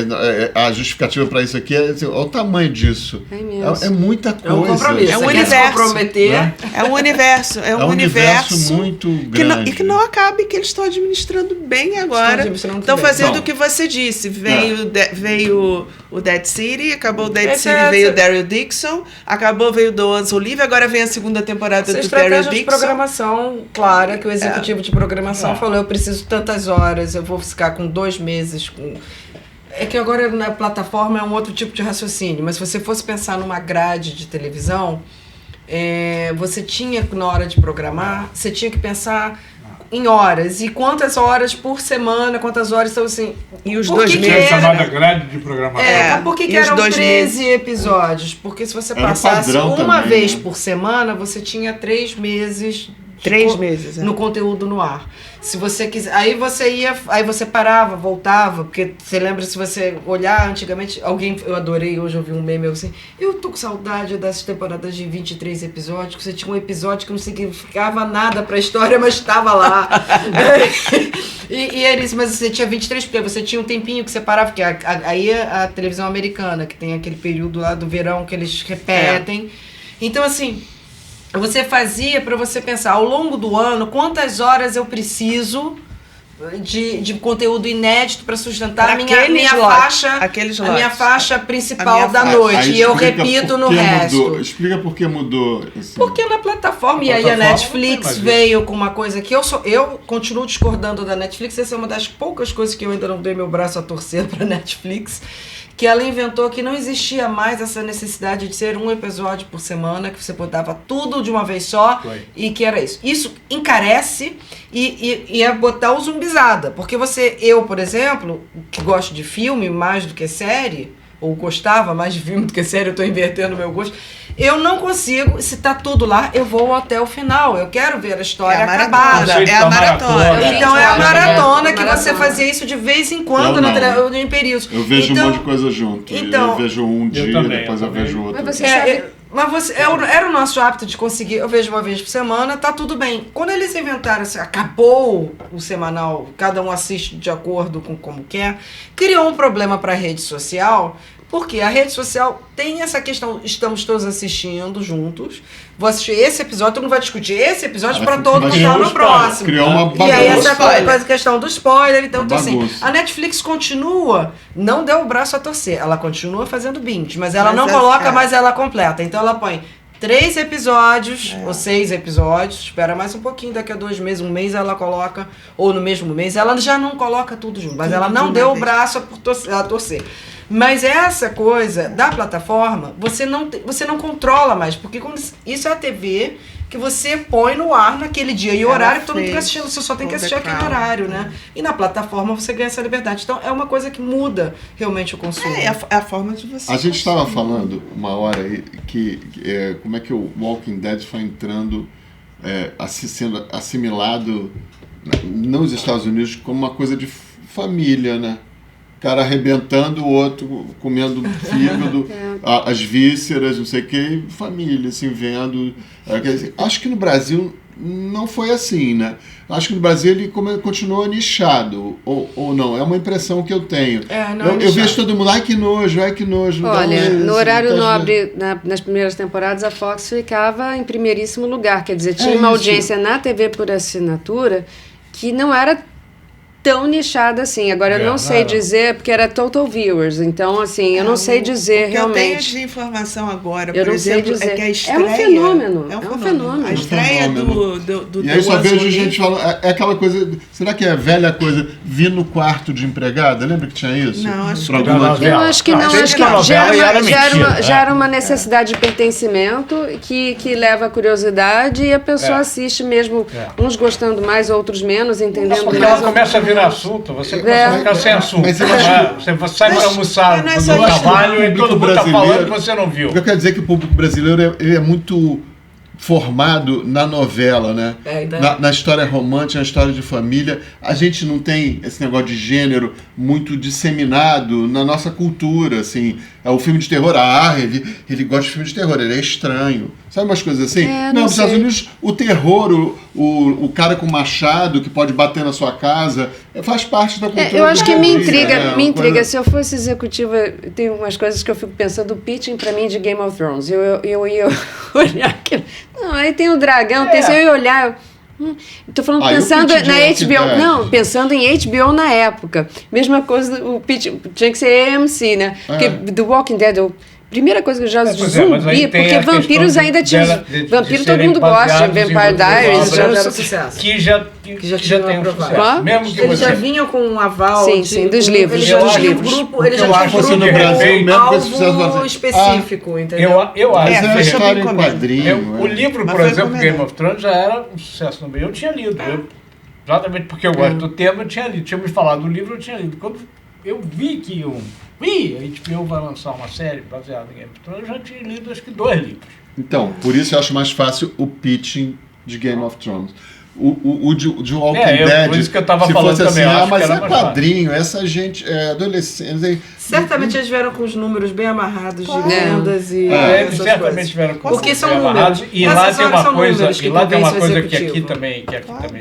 S2: a justificativa para isso aqui é assim, olha o tamanho disso. É muita coisa.
S4: É um compromisso.
S1: É um universo. É um universo
S2: muito grande.
S1: E que não acabe, que eles estão administrando bem agora. Estão fazendo o que você disse. Veio o Dead City, acabou o Dead City, veio o Daryl Dixon, veio o Doan Olive, agora vem a segunda temporada do Daryl Dixon.
S4: De programação clara, que o executivo de programação falou, eu preciso tantas horas, eu vou ficar com 2 meses. É que agora na plataforma é um outro tipo de raciocínio, mas se você fosse pensar numa grade de televisão, você tinha, na hora de programar, você tinha que pensar em horas. E quantas horas por semana, quantas horas são assim...
S1: E os 2 meses.
S3: É chamada grade de programação.
S4: Por que eram 13 episódios? Porque se você passasse uma vez por semana, você tinha 3 meses...
S1: 3 meses.
S4: No conteúdo no ar. Se você quiser. Aí você parava, voltava, porque você lembra, se você olhar antigamente, eu adorei, hoje eu vi um meme assim, eu tô com saudade dessas temporadas de 23 episódios, que você tinha um episódio que não significava nada pra história, mas estava lá. E era isso, mas você tinha 23, porque você tinha um tempinho que você parava, porque aí a televisão americana, que tem aquele período lá do verão que eles repetem. Então, assim, você fazia para você pensar, ao longo do ano, quantas horas eu preciso de conteúdo inédito para sustentar a minha faixa principal da noite. E eu repito no resto.
S2: Explica por que mudou. Assim.
S4: Porque na plataforma, e aí a Netflix veio com uma coisa que eu continuo discordando da Netflix. Essa é uma das poucas coisas que eu ainda não dei meu braço a torcer para Netflix. Que ela inventou que não existia mais essa necessidade de ser um episódio por semana, que você botava tudo de uma vez só, e que era isso. Isso encarece e é botar o zumbizada. Porque eu, por exemplo, que gosto de filme mais do que série, ou gostava mais de filme do que série, eu estou invertendo o meu gosto, eu não consigo, se tá tudo lá, eu vou até o final. Eu quero ver a história acabada.
S1: É a maratona.
S4: Então é a maratona que você fazia isso de vez em quando em períodos.
S2: Eu vejo um monte de coisa junto. Eu vejo um dia, depois eu vejo outro.
S4: Mas era o nosso hábito de conseguir, eu vejo uma vez por semana, tá tudo bem. Quando eles inventaram, assim, acabou o semanal, cada um assiste de acordo com como quer, criou um problema para a rede social. Porque a rede social tem essa questão, estamos todos assistindo juntos, vou assistir esse episódio, todo mundo vai discutir esse episódio para todo mundo estar no próximo.
S2: Criou uma bagunça.
S4: E aí essa questão do spoiler, então assim, a Netflix continua, não deu o braço a torcer, ela continua fazendo binge, mas ela não coloca mais ela completa, então ela põe 3 episódios ou 6 episódios, espera mais um pouquinho, daqui a 2 meses, um mês ela coloca, ou no mesmo mês, ela já não coloca tudo junto, mas ela não deu o braço a torcer. Mas essa coisa da plataforma, você não controla mais, porque isso é a TV que você põe no ar naquele dia e horário que todo mundo fica assistindo, você só tem que assistir aquele horário, né? E na plataforma você ganha essa liberdade. Então é uma coisa que muda realmente o consumo.
S1: É a forma de você...
S2: A gente estava falando uma hora aí que como é que o Walking Dead foi entrando, sendo assimilado nos Estados Unidos como uma coisa de família, né? Cara arrebentando o outro, comendo fígado, as vísceras, não sei o que, família, assim, vendo. Acho que no Brasil não foi assim, né? Acho que no Brasil ele continuou nichado, ou não, é uma impressão que eu tenho. Eu vejo todo mundo, ai que nojo.
S5: Olha, no horário nobre, nas primeiras temporadas, a Fox ficava em primeiríssimo lugar, quer dizer, tinha uma audiência na TV por assinatura que não era tão nichada assim. Agora eu não sei dizer, porque era total viewers, então assim, eu não sei dizer realmente.
S1: Eu tenho de informação agora,
S5: por exemplo,
S1: é que a estreia...
S5: É um fenômeno.
S1: A estreia do
S2: E aí só vejo gente falando, é aquela coisa, será que é a velha coisa, vir no quarto de empregada? Lembra que tinha isso?
S1: Não, acho que
S5: não. Eu acho que não, acho que já era uma necessidade de pertencimento que leva a curiosidade e a pessoa assiste mesmo, uns gostando mais, outros menos, entendendo
S3: porque
S5: mais.
S3: Ela começa a virar assunto, você começa a ficar sem assunto. Você sai para almoçar no trabalho e todo mundo está falando que você não viu.
S2: O que eu quero dizer é que o público brasileiro é muito formado na novela, né? Na história romântica, na história de família. A gente não tem esse negócio de gênero muito disseminado na nossa cultura, assim. É o filme de terror, ele gosta de filme de terror, ele é estranho. Sabe umas coisas assim? Não, nos Estados Unidos, o terror, o cara com machado que pode bater na sua casa, faz parte da cultura.
S5: Eu acho que me intriga. Se eu fosse executiva, tem umas coisas que eu fico pensando, o pitching pra mim de Game of Thrones. Eu ia olhar aquilo. Não, aí tem o dragão, eu ia olhar... Tô falando pensando na HBO. Não, pensando em HBO na época. Mesma coisa, o pitch tinha que ser AMC, né? Porque The Walking Dead, primeira coisa que eu já zumbi, porque vampiros ainda tinham. Vampiro todo mundo gosta, Vampire Diaries
S4: já era sucesso.
S3: Que já tem um sucesso.
S4: Mesmo que eles já vinham com um aval.
S5: Sim, dos livros.
S4: Eles já tinham um grupo, eles já tinham um alvo específico, entendeu?
S3: Eu acho
S2: que é história em quadrinho.
S3: O livro, por exemplo, Game of Thrones já era um sucesso no meio. Eu tinha lido. Exatamente porque eu gosto do tema, eu tinha lido. Tinha me falado do livro, eu tinha lido. Quando eu vi que a HBO vai lançar uma série baseada em Game of Thrones, eu já tinha lido acho que 2 livros.
S2: Então, por isso eu acho mais fácil o pitching de Game of Thrones. O de Walking Dead,
S3: por isso que eu tava falando
S2: fosse
S3: também,
S2: assim, mas é quadrinho, essa gente é adolescente.
S4: Certamente eles vieram com os números bem amarrados de vendas e
S3: eles certamente vieram com os números bem amarrados. E lá tem uma coisa que aqui também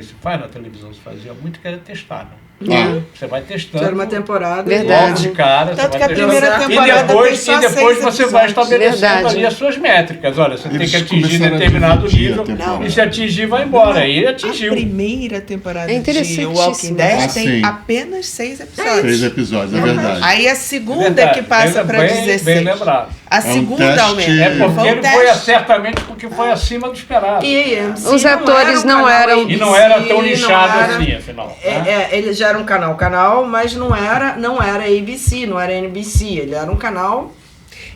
S3: se faz, na televisão se fazia muito, que era testar, né? Você vai testando.
S4: Era uma temporada.
S5: Verdade.
S3: De cara,
S4: tanto que a primeira temporada
S3: e depois você vai estabelecendo ali as suas métricas. Olha, você tem que atingir determinado nível e se atingir, vai embora. Aí atingiu.
S1: A primeira temporada de Walking Dead tem apenas 6 episódios.
S2: 6 episódios, é verdade.
S1: Aí a segunda que passa para 16.
S3: Bem lembrado.
S1: A segunda aumenta.
S3: É porque ele foi certamente porque foi acima do esperado.
S5: Os atores não eram.
S3: E não era tão nichado assim, afinal.
S4: Ele já era um canal, mas não era ABC, não era NBC. Ele era um canal.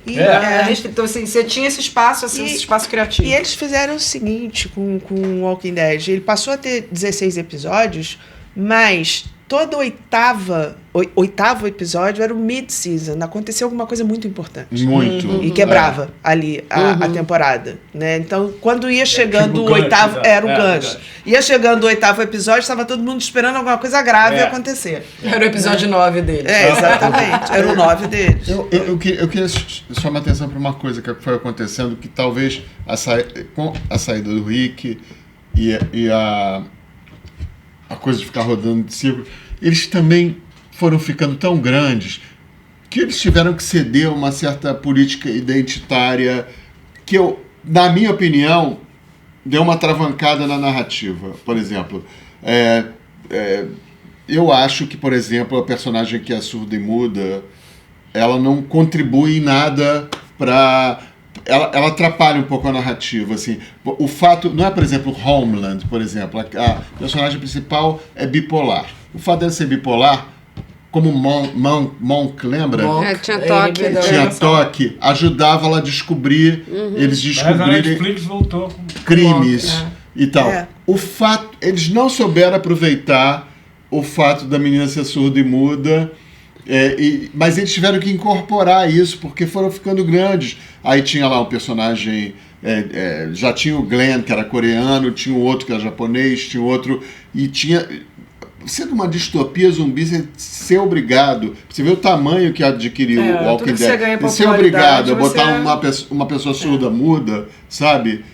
S4: Então, assim, você tinha esse espaço, esse espaço criativo.
S1: E eles fizeram o seguinte com o Walking Dead. Ele passou a ter 16 episódios, mas todo oitavo episódio era o mid-season. Aconteceu alguma coisa muito importante.
S2: Muito.
S1: E quebrava ali a temporada. Né? Então, quando ia chegando o oitavo... Era o gancho. Ia chegando o 8º episódio, estava todo mundo esperando alguma coisa grave acontecer.
S4: Era o episódio 9 deles.
S1: Exatamente. Era o 9 deles.
S2: Eu queria chamar a atenção para uma coisa que foi acontecendo, que talvez com a saída do Rick e a coisa de ficar rodando de círculo, eles também foram ficando tão grandes que eles tiveram que ceder a uma certa política identitária que, na minha opinião, deu uma travancada na narrativa. Por exemplo, eu acho que, por exemplo, a personagem que é surda e muda, ela não contribui em nada para... Ela atrapalha um pouco a narrativa, assim. O fato, não é, por exemplo, Homeland, por exemplo, a personagem principal é bipolar. O fato dela ser bipolar, como Monk lembra? Tinha toque, ajudava ela a descobrir, eles descobrirem crimes e tal. O fato, eles não souberam aproveitar o fato da menina ser surda e muda. Mas eles tiveram que incorporar isso porque foram ficando grandes. Aí tinha lá um personagem, já tinha o Glenn, que era coreano, tinha o outro que era japonês, tinha o outro, e tinha... Sendo uma distopia zumbi, você ser obrigado, você vê o tamanho que adquiriu o Walking Dead, ser obrigado a botar uma pessoa surda muda, sabe?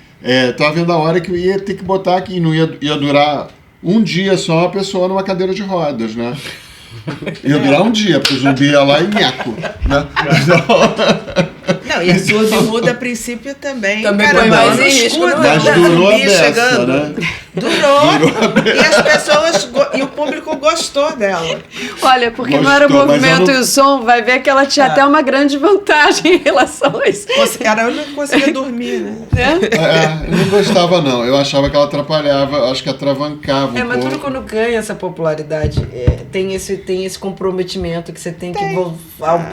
S2: Tava vendo a hora que ia ter que botar que não ia durar um dia só uma pessoa numa cadeira de rodas, né? Ia durar um dia, porque o zumbi ia lá e nheco, né?
S1: Não, e a surda e muda, a princípio, também.
S4: Também foi mais em risco.
S2: Mas durou a beça, né?
S1: Durou. E as pessoas, e o público gostou dela.
S5: Olha, porque não era o movimento e o som, vai ver que ela tinha até uma grande vantagem em relação a isso.
S1: Cara, eu não conseguia dormir, né?
S2: Eu não gostava, não. Eu achava que ela atrapalhava, acho que atravancava um
S4: mas
S2: pouco.
S4: tudo quando ganha essa popularidade, tem esse comprometimento que você tem que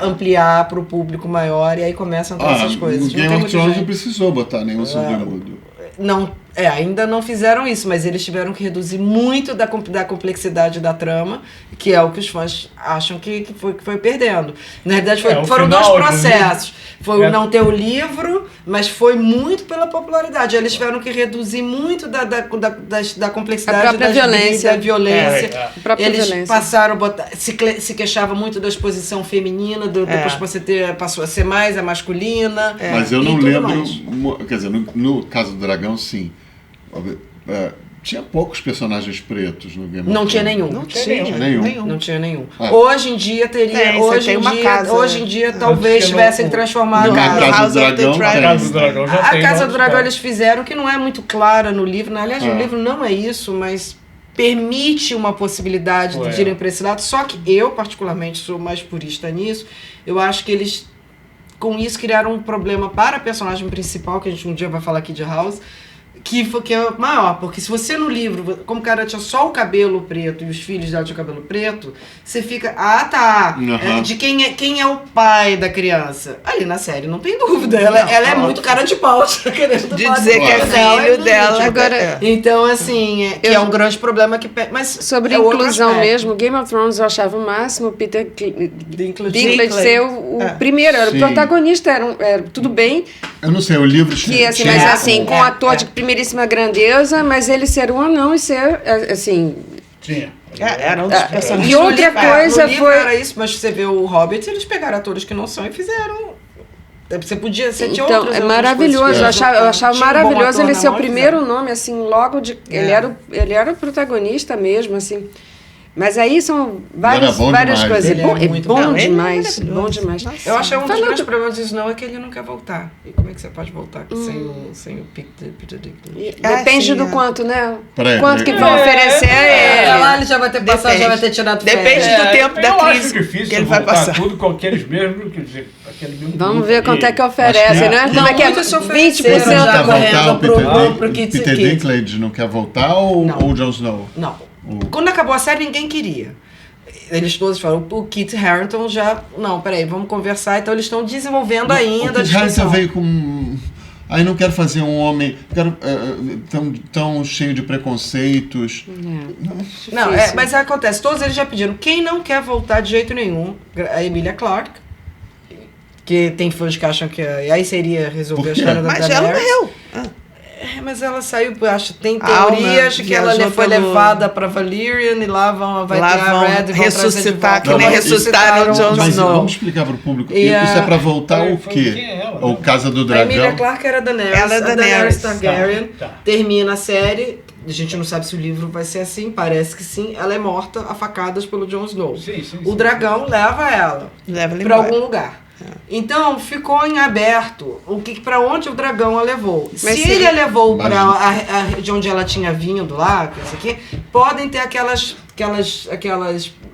S4: ampliar para o público maior, e aí começam todas essas coisas.
S2: O Game of Thrones não precisou botar nenhum surdo mudo.
S4: Não, Ainda não fizeram isso, mas eles tiveram que reduzir muito da complexidade da trama, que é o que os fãs acham que foi perdendo. Na verdade, foram dois processos. Foi não ter o livro, mas foi muito pela popularidade. Eles tiveram que reduzir muito da complexidade da violência. Eles passaram a se queixava muito da exposição feminina, depois que você passou a ser mais a masculina.
S2: Mas eu não lembro, quer dizer, no caso do Dragão, sim. Tinha poucos personagens pretos no Game of Thrones.
S4: Não tinha nenhum. Não tinha nenhum. Hoje em dia teria. Hoje em dia talvez tivessem transformado
S2: a Casa do Dragão.
S4: A Casa do Dragão eles fizeram, que não é muito clara no livro. Aliás, o livro não é isso, mas permite uma possibilidade de irem para esse lado. Só que eu, particularmente, sou mais purista nisso. Eu acho que eles, com isso, criaram um problema para a personagem principal, que a gente um dia vai falar aqui de House, que é maior, porque se você no livro, como o cara tinha só o cabelo preto e os filhos dela tinham cabelo preto, você fica, de quem é o pai da criança? Ali na série não tem dúvida, ela é muito cara de pau, querendo
S1: de dizer que é filho dela.
S5: Agora,
S4: então, assim, que é um grande problema que... Mas
S5: sobre inclusão mesmo, Game of Thrones eu achava o máximo Peter Dinklage ser o primeiro, era o protagonista, era tudo bem.
S2: Eu não sei, o livro...
S5: mas assim, com um ator de primeiríssima grandeza, mas ele ser um anão e ser, assim...
S3: Tinha.
S4: Era um dos personagens.
S5: E outra coisa foi...
S4: era isso, mas você vê o Hobbit, eles pegaram atores que não são e fizeram... Você podia ser de outros.
S5: Então, é maravilhoso. Eu achava maravilhoso ele ser o primeiro nome, assim, logo de... Ele era o protagonista mesmo, assim... Mas aí são várias coisas. Bom demais.
S4: Eu acho que um dos grandes problemas disso não é que ele não quer voltar. E como é que você pode voltar sem o Peter Dinklage?
S5: Depende do quanto, né? Quanto que vão oferecer a ele.
S4: Lá ele já vai ter passado, já vai ter tirado férias.
S1: Depende do tempo da crise que ele vai passar.
S3: Tudo com aqueles mesmos, quer dizer, aquele mesmo.
S5: Vamos ver quanto é que oferece, né? Como é que é? 20%
S2: já correndo pro Peter Dinklage não quer voltar ou o Jon Snow?
S4: Não. Quando acabou a série, ninguém queria. Eles todos falam, o Kit Harington já... Não, peraí, vamos conversar. Então, eles estão desenvolvendo ainda a discussão. O Kit Harington
S2: veio com... Aí não quero fazer um homem tão cheio de preconceitos.
S4: Não, mas acontece, todos eles já pediram. Quem não quer voltar de jeito nenhum? A Emilia Clarke, que tem fãs que acham que aí seria resolver a história da Daenerys.
S1: Mas ela morreu.
S4: Mas ela saiu, tem teorias que ela foi levada pra Valyrian e lá vai ter a Red
S1: ressuscitar, que nem ressuscitaram o Jon Snow.
S2: Mas vamos explicar pro público. Isso é pra voltar o quê? Ou Casa do Dragão?
S4: A Emilia Clarke era a Daenerys. Ela é a Daenerys Targaryen. Termina a série. A gente não sabe se o livro vai ser assim, parece que sim. Ela é morta a facadas pelo Jon Snow. O dragão leva ela pra algum lugar. Então ficou em aberto para onde o dragão a levou.
S5: Mas
S4: se ele a levou para de onde ela tinha vindo lá, podem ter aquelas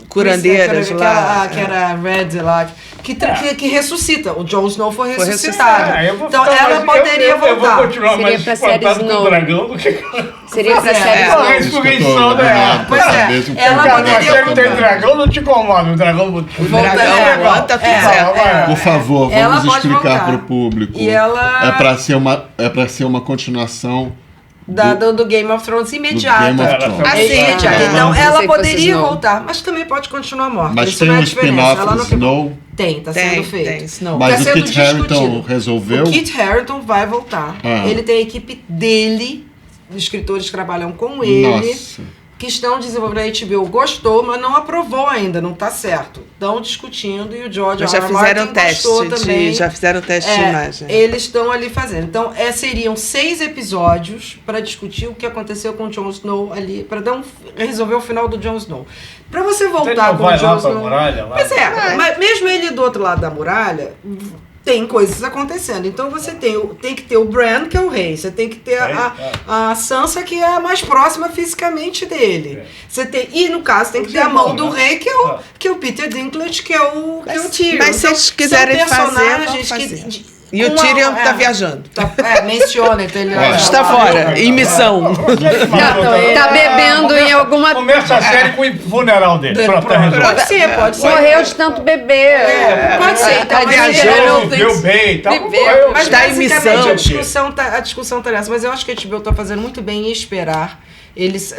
S1: curandeiras lá,
S4: que era a Red lá, que ressuscita. O Jon Snow foi ressuscitado. Então ela poderia voltar.
S3: Eu vou continuar mais espantado com o dragão do que...
S5: Seria pra série
S3: Snow. A ressurreição dela.
S4: Pois é. Ela poderia
S3: voltar. Tem dragão, não te incomoda. O dragão
S1: volta.
S2: Por favor, vamos explicar para o público. É para ser uma continuação
S4: do Game of Thrones imediata. Então ela poderia voltar, mas também pode continuar morta.
S2: Mas tem um spin-off do Snow?
S4: Tá sendo feito.
S2: Mas o Kit Harington resolveu?
S4: O Kit Harington vai voltar. Ele tem a equipe dele, os escritores que trabalham com ele, que estão desenvolvendo. A HBO gostou, mas não aprovou ainda, não está certo. Estão discutindo e o George
S1: já fizeram teste também. Já fizeram teste de imagem.
S4: Eles estão ali fazendo. Então, seriam 6 episódios para discutir o que aconteceu com o Jon Snow ali, para resolver o final do Jon Snow. Para você voltar com o Jon Snow... Pois mas mesmo ele do outro lado da muralha... Tem coisas acontecendo. Então você tem que ter o Bran, que é o rei. Você tem que ter a Sansa, que é a mais próxima fisicamente dele. Você e no caso tem que ter a mão do rei, que é o Peter Dinklage, que é o Tyrion.
S1: Mas se eles quiserem fazer, E o Tyrion tá viajando.
S4: Menciona, então ele
S1: está fora, em missão.
S5: Tá bebendo em alguma...
S3: Começa a série com o funeral dele.
S4: Pode ser.
S5: Morreu de tanto beber.
S4: Pode ser.
S1: Tá viajando.
S3: Viveu bem.
S1: Mas está em missão.
S4: A discussão tá nessa. Mas eu acho que a HBO tá fazendo muito bem em esperar. Eles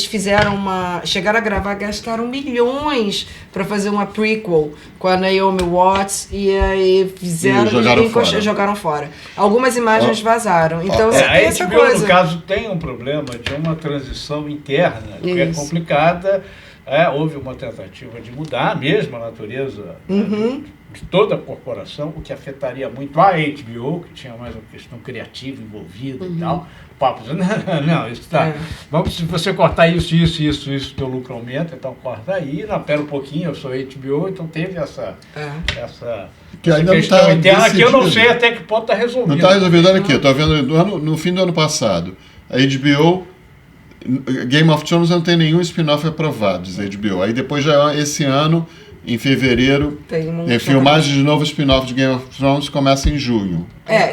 S4: fizeram chegaram a gravar, gastaram milhões para fazer uma prequel com a Naomi Watts e aí fizeram e jogaram fora. Algumas imagens vazaram. Então você tem essa coisa.
S3: No caso, tem um problema de uma transição interna, que é complicada. Houve uma tentativa de mudar mesmo a natureza de toda a corporação, o que afetaria muito a HBO, que tinha mais uma questão criativa envolvida e tal. Papos, não, isso tá. Vamos, se você cortar isso, teu lucro aumenta, então corta aí. Não, pera um pouquinho, eu sou HBO, então teve essa
S2: que ainda
S3: questão
S2: não tá
S3: interna que eu não sei até que ponto está resolvido.
S2: Não está resolvido, olha aqui, eu estou vendo no fim do ano passado, a HBO, Game of Thrones não tem nenhum spin-off aprovado, diz a HBO. Aí depois já esse ano, em fevereiro, tem filmagem de novo spin-off de Game of Thrones, começa em junho.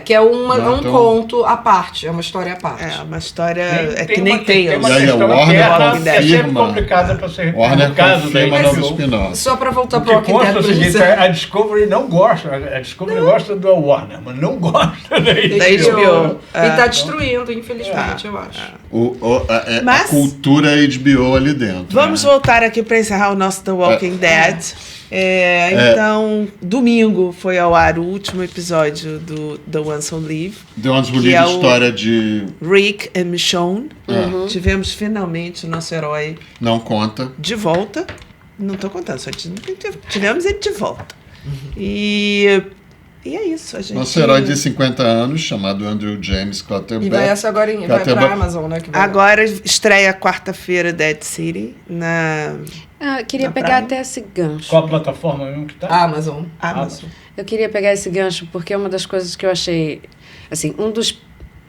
S4: Que é um conto à parte, é uma história à parte.
S1: É uma história que nem tem.
S2: E aí a Warner
S3: é sempre complicada para ser
S2: Warner confirma novo spin-off.
S4: Só para voltar para o que
S3: consta o seguinte, a Discovery não gosta, a Discovery gosta do Warner, mas não gosta da HBO.
S4: E está destruindo, infelizmente, eu acho.
S2: A cultura HBO ali dentro.
S1: Vamos voltar aqui para encerrar o nosso The Walking Dead. Então, domingo foi ao ar o último episódio do The Ones Who Live.
S2: The Ones Who Live, história de
S1: Rick e Michonne. Tivemos finalmente o nosso herói.
S2: Não conta.
S1: De volta. Não estou contando, só tivemos ele de volta. E é isso.
S2: Nosso herói de 50 anos, chamado Andrew James Clutterbuck.
S4: E vai essa agora vai para a Amazon, né?
S1: Agora estreia quarta-feira Dead City
S5: queria pegar até esse gancho.
S3: Qual a plataforma mesmo que tá?
S4: Amazon.
S5: Eu queria pegar esse gancho porque é uma das coisas que eu achei, assim, um dos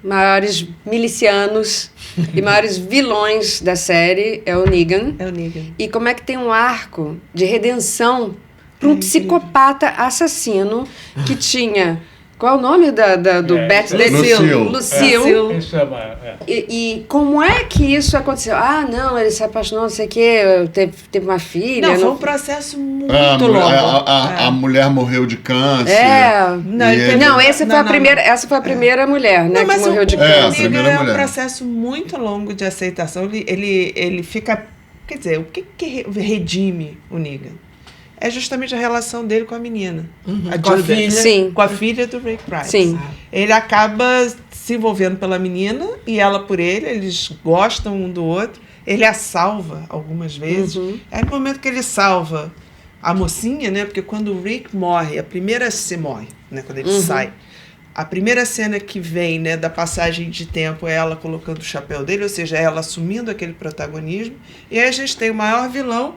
S5: maiores milicianos e maiores vilões da série é o Negan. E como é que tem um arco de redenção para um psicopata assassino que tinha... Qual é o nome do Beth dele? Lucille. E como é que isso aconteceu? Não, ele se apaixonou, não sei o quê, teve uma filha.
S1: Não, foi um processo muito longo.
S2: A mulher morreu de câncer.
S5: Essa foi a primeira mulher, né, que morreu de câncer.
S1: É um processo muito longo de aceitação. Ele fica... Quer dizer, o que redime o Negan? É justamente a relação dele com a menina. Com a filha do Rick Grimes.
S5: Sim.
S1: Ele acaba se envolvendo pela menina e ela por ele. Eles gostam um do outro. Ele a salva algumas vezes. É no momento que ele salva a mocinha, né? Porque quando o Rick morre, né? Quando ele sai, a primeira cena que vem, né, da passagem de tempo é ela colocando o chapéu dele, ou seja, ela assumindo aquele protagonismo. E aí a gente tem o maior vilão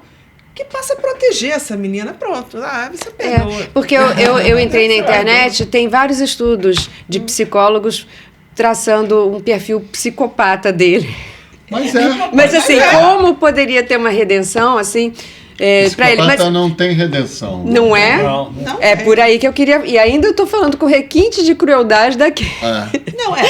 S1: que passa a proteger essa menina, pronto. Você perdoa.
S5: Porque eu entrei na internet, tem vários estudos de psicólogos traçando um perfil psicopata dele. Mas assim, como poderia ter uma redenção, assim...
S2: Pra ele, mas não tem redenção.
S5: Não é? Não. Por aí que eu queria... E ainda eu tô falando com requinte de crueldade daqui.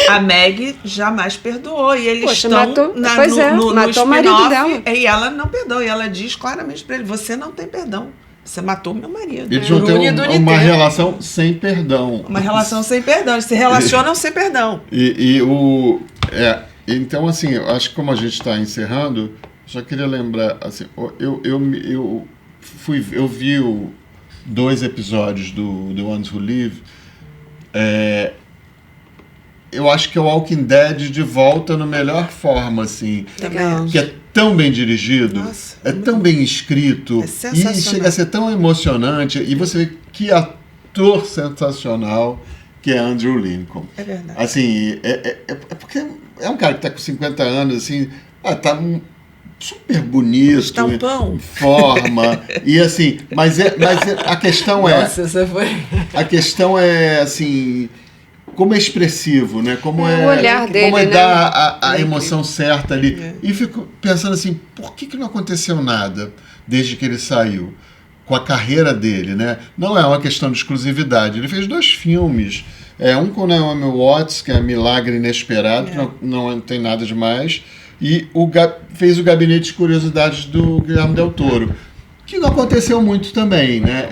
S1: A Meg jamais perdoou. E eles estão
S5: matou o marido dela.
S1: E ela não perdoa. E ela diz claramente pra ele, você não tem perdão. Você matou meu marido.
S2: Eles não têm uma relação sem perdão.
S1: Uma relação sem perdão. Eles se relacionam sem perdão.
S2: Então, assim, eu acho que como a gente está encerrando... Só queria lembrar, assim, eu vi 2 episódios do The Ones Who Live. Eu acho que é o Walking Dead de volta na melhor forma, assim. Que é tão bem dirigido, tão bem escrito, e chega a ser tão emocionante. E você vê que ator sensacional que é Andrew Lincoln.
S1: É verdade.
S2: Assim, porque é um cara que está com 50 anos, assim, tá super bonito,
S1: estampão,
S2: forma, e assim, mas a questão a questão é assim, como é expressivo, né? Como
S5: o olhar dele,
S2: como é
S5: né?
S2: dar a emoção certa ali. E fico pensando assim, por que não aconteceu nada desde que ele saiu? com a carreira dele, né? Não é uma questão de exclusividade. Ele fez 2 filmes. Um com Naomi Watts, que é Milagre Inesperado, que não tem nada demais, e fez o Gabinete de Curiosidades do Guilherme Del Toro, que não aconteceu muito também, né?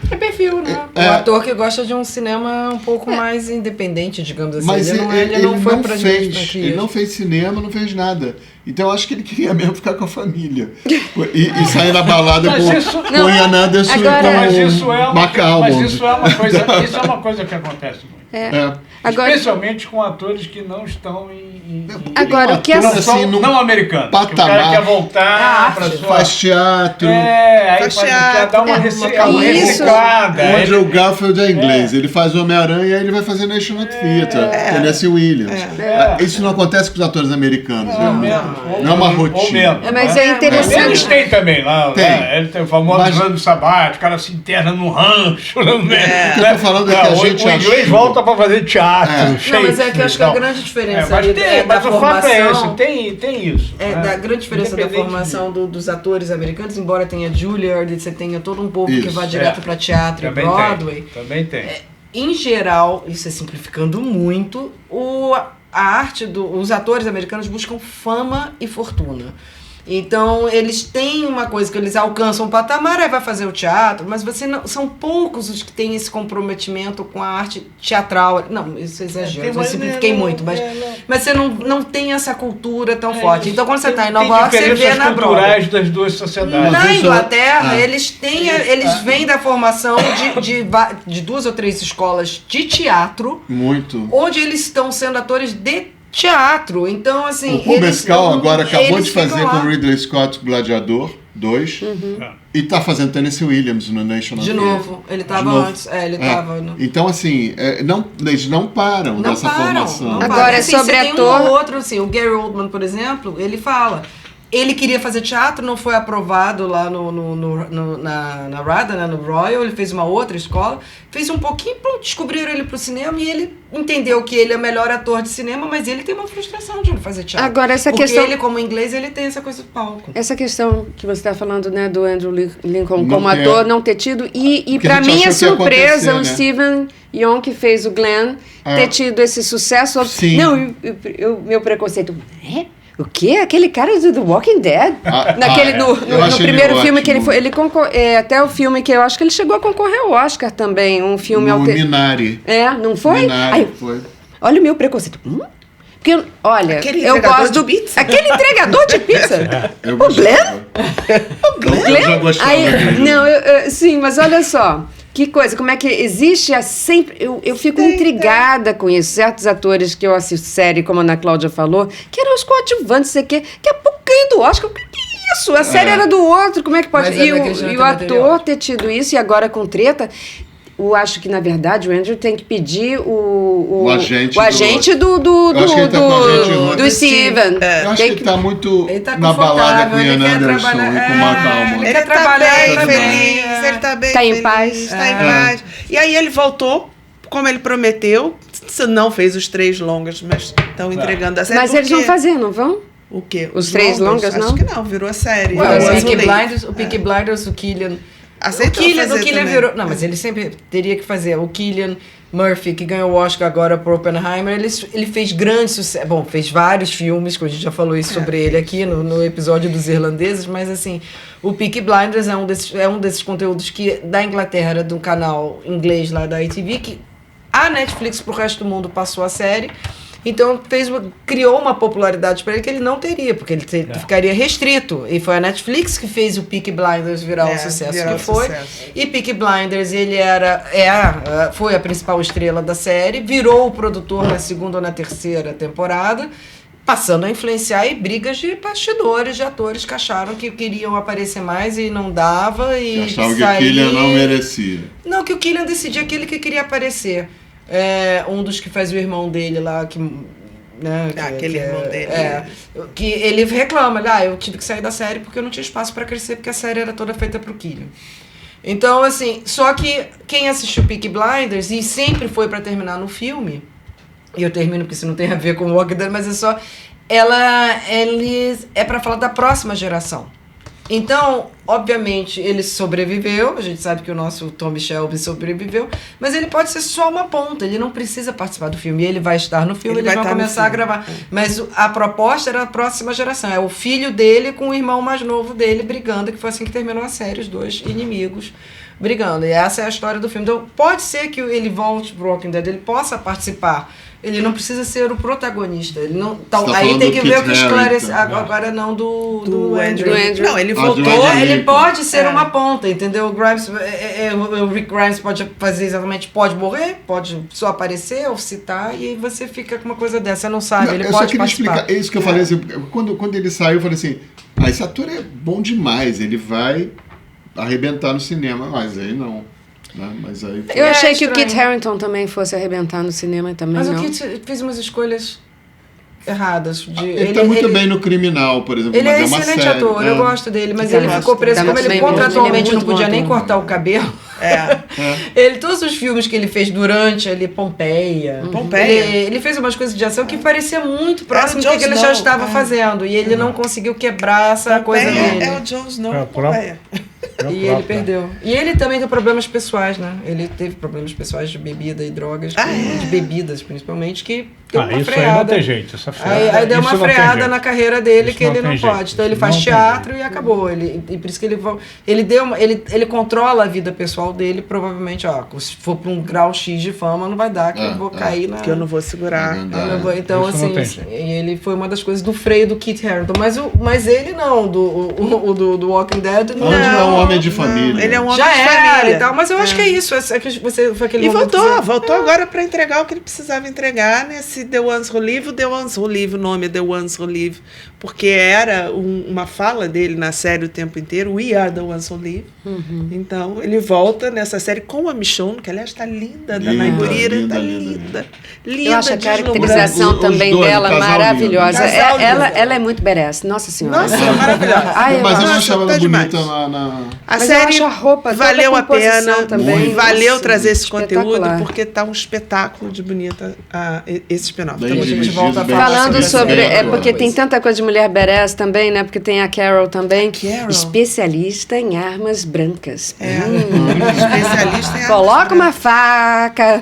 S4: É perfil, né? Um ator que gosta de um cinema um pouco mais independente, digamos assim.
S2: Mas ele não foi pra gente. Ele não fez cinema, não fez nada. Então eu acho que ele queria mesmo ficar com a família. E sair na balada com Ian Anderson e com McAlmont.
S3: Mas isso é uma coisa que acontece muito. Agora, especialmente com atores que não estão
S5: agora, o que
S3: não americanos.
S2: Patamar,
S3: o cara quer voltar para sua...
S2: Faz teatro.
S3: Aí quer dar uma reciclada.
S2: O Andrew Garfield é inglês. Ele faz Homem-Aranha e aí ele vai fazer National Theatre. Tennessee Williams. Isso não acontece com os atores americanos. Não é uma rotina.
S5: Mas é interessante.
S3: Eles têm também lá. Ele tem o famoso ano sabático, o cara se interna num rancho.
S2: O que eu tô falando é que a gente
S3: o inglês volta para fazer teatro.
S4: Não, mas é que eu acho que a grande diferença
S3: mas o fato é esse, tem isso.
S4: Da grande diferença da formação dos atores americanos, embora tenha Juilliard, você tenha todo um povo que vai direto para teatro e Broadway.
S3: Também tem.
S4: Em geral, isso é simplificando muito, a arte os atores americanos buscam fama e fortuna. Então, eles têm uma coisa que eles alcançam um patamar, aí vai fazer o teatro, mas são poucos os que têm esse comprometimento com a arte teatral. Não, isso é exagero, eu simplifiquei muito, mas você não tem essa cultura tão forte. Então, quando você está em Nova York, você vê na Broadway.
S3: Das duas sociedades.
S4: Na Inglaterra, eles vêm da formação de 2 ou 3 escolas de teatro, onde eles estão sendo atores de teatro. Então, assim...
S2: O Paul Mescal agora acabou de fazer com Ridley Scott Gladiador 2 e tá fazendo Tennessee Williams no National
S4: Theatre. De novo, ele estava antes.
S2: Então, assim, eles não param dessa formação.
S5: Agora,
S4: assim,
S5: sobre
S4: ator... Tem um ou outro, assim, o Gary Oldman, por exemplo, ele fala... Ele queria fazer teatro, não foi aprovado lá na RADA, né, no Royal, ele fez uma outra escola, fez um pouquinho, descobriram ele pro cinema e ele entendeu que ele é o melhor ator de cinema, mas ele tem uma frustração de ele fazer teatro.
S5: Agora,
S4: porque ele, como inglês, ele tem essa coisa do palco.
S5: Essa questão que você está falando, né, do Andrew Lincoln como ator, não ter tido, e para mim é surpresa o Steven Yeun, que fez o Glenn, ter tido esse sucesso.
S2: Sim.
S5: Não, meu preconceito... O quê? Aquele cara do The Walking Dead? No primeiro filme que ele foi... até o filme que eu acho que ele chegou a concorrer ao Oscar também. Um filme...
S2: Minari.
S5: Não foi?
S2: Minari, foi.
S5: Olha o meu preconceito. Porque, olha, eu gosto do...
S4: pizza.
S5: Aquele entregador de pizza. O Glenn? O Glenn?
S2: Eu já gostava.
S5: Sim, mas olha só. Que coisa, como é que existe sempre... Eu fico intrigada com isso. Certos atores que eu assisto série, como a Ana Cláudia falou, que eram os coadjuvantes, que a pouco ganhou do Oscar. O que é isso? A série era do outro, como é que pode... E o ator ter tido isso, e agora com treta... Eu acho que, na verdade, o Andrew tem que pedir o agente do Steven.
S2: Eu acho que ele está muito na balada com o Ian Anderson e com o McAlmont.
S1: Ele está bem feliz, ele está bem feliz.
S5: Está em paz.
S1: Está em paz. E aí ele voltou, como ele prometeu, não fez os 3 longas, mas estão entregando a série.
S5: Mas eles vão fazer, não vão?
S1: O quê?
S5: Os 3 longas, não?
S1: Acho que não, virou a série.
S4: O Peaky Blinders, o Killian... O Killian virou... Não, mas ele sempre teria que fazer. O Cillian Murphy, que ganhou o Oscar agora por Oppenheimer, ele fez grande sucesso. Bom, fez vários filmes, que a gente já falou isso sobre ele aqui no episódio dos irlandeses, mas assim, o Peaky Blinders é um desses conteúdos que da Inglaterra, era de um canal inglês lá da ITV, que a Netflix pro resto do mundo passou a série. Então, criou uma popularidade para ele que ele não teria, porque ele ficaria restrito. E foi a Netflix que fez o Peaky Blinders virar o sucesso que foi. E Peaky Blinders, ele foi a principal estrela da série, virou o produtor na 2ª ou na 3ª temporada, passando a influenciar e brigas de bastidores, de atores que acharam que queriam aparecer mais e não dava. E
S2: achavam que o Cillian não merecia.
S4: Não, que o Cillian decidia aquele que queria aparecer. Um dos que faz o irmão dele lá, que... Né,
S1: aquele irmão dele.
S4: Que ele reclama, eu tive que sair da série porque eu não tinha espaço para crescer, porque a série era toda feita pro Cillian. Então, assim, só que quem assistiu Peaky Blinders, e sempre foi para terminar no filme, e eu termino porque isso não tem a ver com o Walking Dead, mas é só... é para falar da próxima geração. Então, obviamente, ele sobreviveu, a gente sabe que o nosso Tommy Shelby sobreviveu, mas ele pode ser só uma ponta, ele não precisa participar do filme, ele vai estar no filme, ele vai começar a gravar. Mas a proposta era a próxima geração, é o filho dele com o irmão mais novo dele brigando, que foi assim que terminou a série, os dois inimigos brigando, e essa é a história do filme. Então, pode ser que ele volte pro Walking Dead, ele possa participar. Ele não precisa ser o protagonista. Ele não, aí tem que ver o que esclarece. Agora não do Andrew.
S1: Não, ele voltou.
S4: Ele pode ser uma ponta, entendeu? O Grimes, o Rick Grimes pode fazer exatamente, pode morrer, pode só aparecer ou citar, e aí você fica com uma coisa dessa, você não sabe. Ele pode participar.
S2: Explicar. É isso que eu falei assim, quando ele saiu, eu falei assim, esse ator é bom demais, ele vai arrebentar no cinema, mas aí não. Mas aí
S5: eu achei que o Kit Harington também fosse arrebentar no cinema também.
S4: Mas o Kit fez umas escolhas erradas.
S2: Ele está muito bem no Criminal, por exemplo.
S4: Ele é excelente ator, eu gosto dele, mas ele ficou preso, como ele contratualmente não podia nem cortar o cabelo. Todos os filmes que ele fez durante ali, Pompeia. Ele fez umas coisas de ação que parecia muito próximo do que ele já estava fazendo. E ele não conseguiu quebrar essa coisa dele.
S1: É o Jon Snow, Pompeia.
S4: E ele perdeu. E ele também tem problemas pessoais, né? Ele teve problemas pessoais de bebida e drogas, de bebidas principalmente, que deu uma
S3: isso
S4: freada.
S3: Aí não tem jeito, essa freada.
S4: Aí deu uma freada na carreira dele isso que ele não pode. Então ele faz teatro e acabou. E por isso que ele controla a vida pessoal dele, provavelmente, se for para um grau X de fama, não vai dar, que eu vou cair na...
S1: Que eu não vou segurar.
S4: Então, assim, ele foi uma das coisas do freio do Kit Harington. Mas ele não, do Walking Dead,
S2: não. É um homem de família.
S1: Ele é um homem de família
S4: e tal, mas eu acho que é isso. Foi aquele
S1: e voltou agora para entregar o que ele precisava entregar nesse The Ones Who Live. O The Ones Who Live, o nome é The Ones Who Live, porque era uma fala dele na série o tempo inteiro, We Are The Ones Who Live. Então, ele volta nessa série com a Michonne, que aliás está linda, da Naigurira, está linda.
S5: Eu acho a caracterização também dela maravilhosa. Ela é muito badass, nossa senhora.
S1: Nossa, é maravilhosa.
S2: Mas eu achava ela bonita na...
S1: A série
S5: a roupa,
S1: valeu a pena,
S5: também.
S1: Valeu trazer esse conteúdo, porque tá um espetáculo de bonita esse spin-off.
S4: Então a gente volta
S5: falando sobre... porque tem tanta coisa de mulher badass também, né? Porque tem a Carol também, especialista em armas brancas.
S1: Especialista em armas
S5: Coloca uma faca.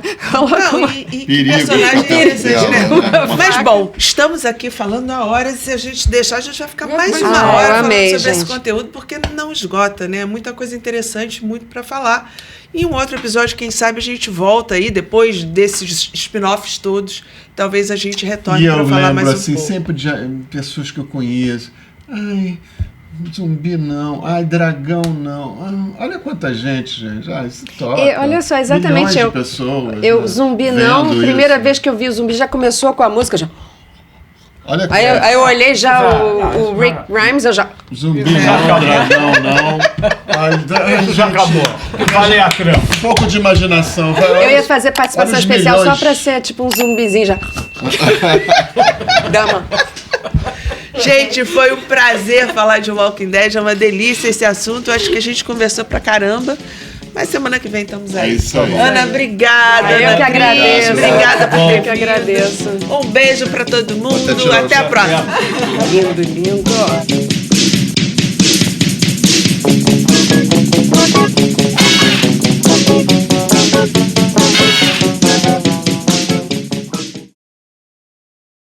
S1: E personagem interessante, né? Mas bom, estamos aqui falando há horas, se a gente deixar, a gente vai ficar mais de uma hora falando sobre esse conteúdo, porque não esgota, né? Muita coisa interessante, muito para falar. Em um outro episódio, quem sabe, a gente volta aí, depois desses spin-offs todos, talvez a gente retorne para falar mais um pouco.
S2: Sempre de pessoas que eu conheço. Ai, zumbi não. Ai, dragão não. Olha quanta gente. Isso toca.
S5: Olha só, exatamente.
S2: De pessoas,
S5: zumbi não. Primeira vez que eu vi o zumbi, já começou com a música, já...
S2: Olha
S5: aí eu olhei já o Rick Grimes, eu já...
S2: Zumbi não, dragão não.
S3: Isso já acabou. Falei a trama.
S2: Um pouco de imaginação.
S5: Eu ia fazer participação especial só pra ser tipo um zumbizinho já. Dama.
S1: Gente, foi um prazer falar de Walking Dead, é uma delícia esse assunto. Acho que a gente conversou pra caramba. Mas semana que vem estamos aí.
S2: É isso aí.
S1: Ana, obrigada.
S5: Eu que agradeço.
S1: Obrigada por ter vindo.
S5: Eu que agradeço.
S1: Um beijo pra todo mundo. Até a próxima.
S5: Lindo, lindo.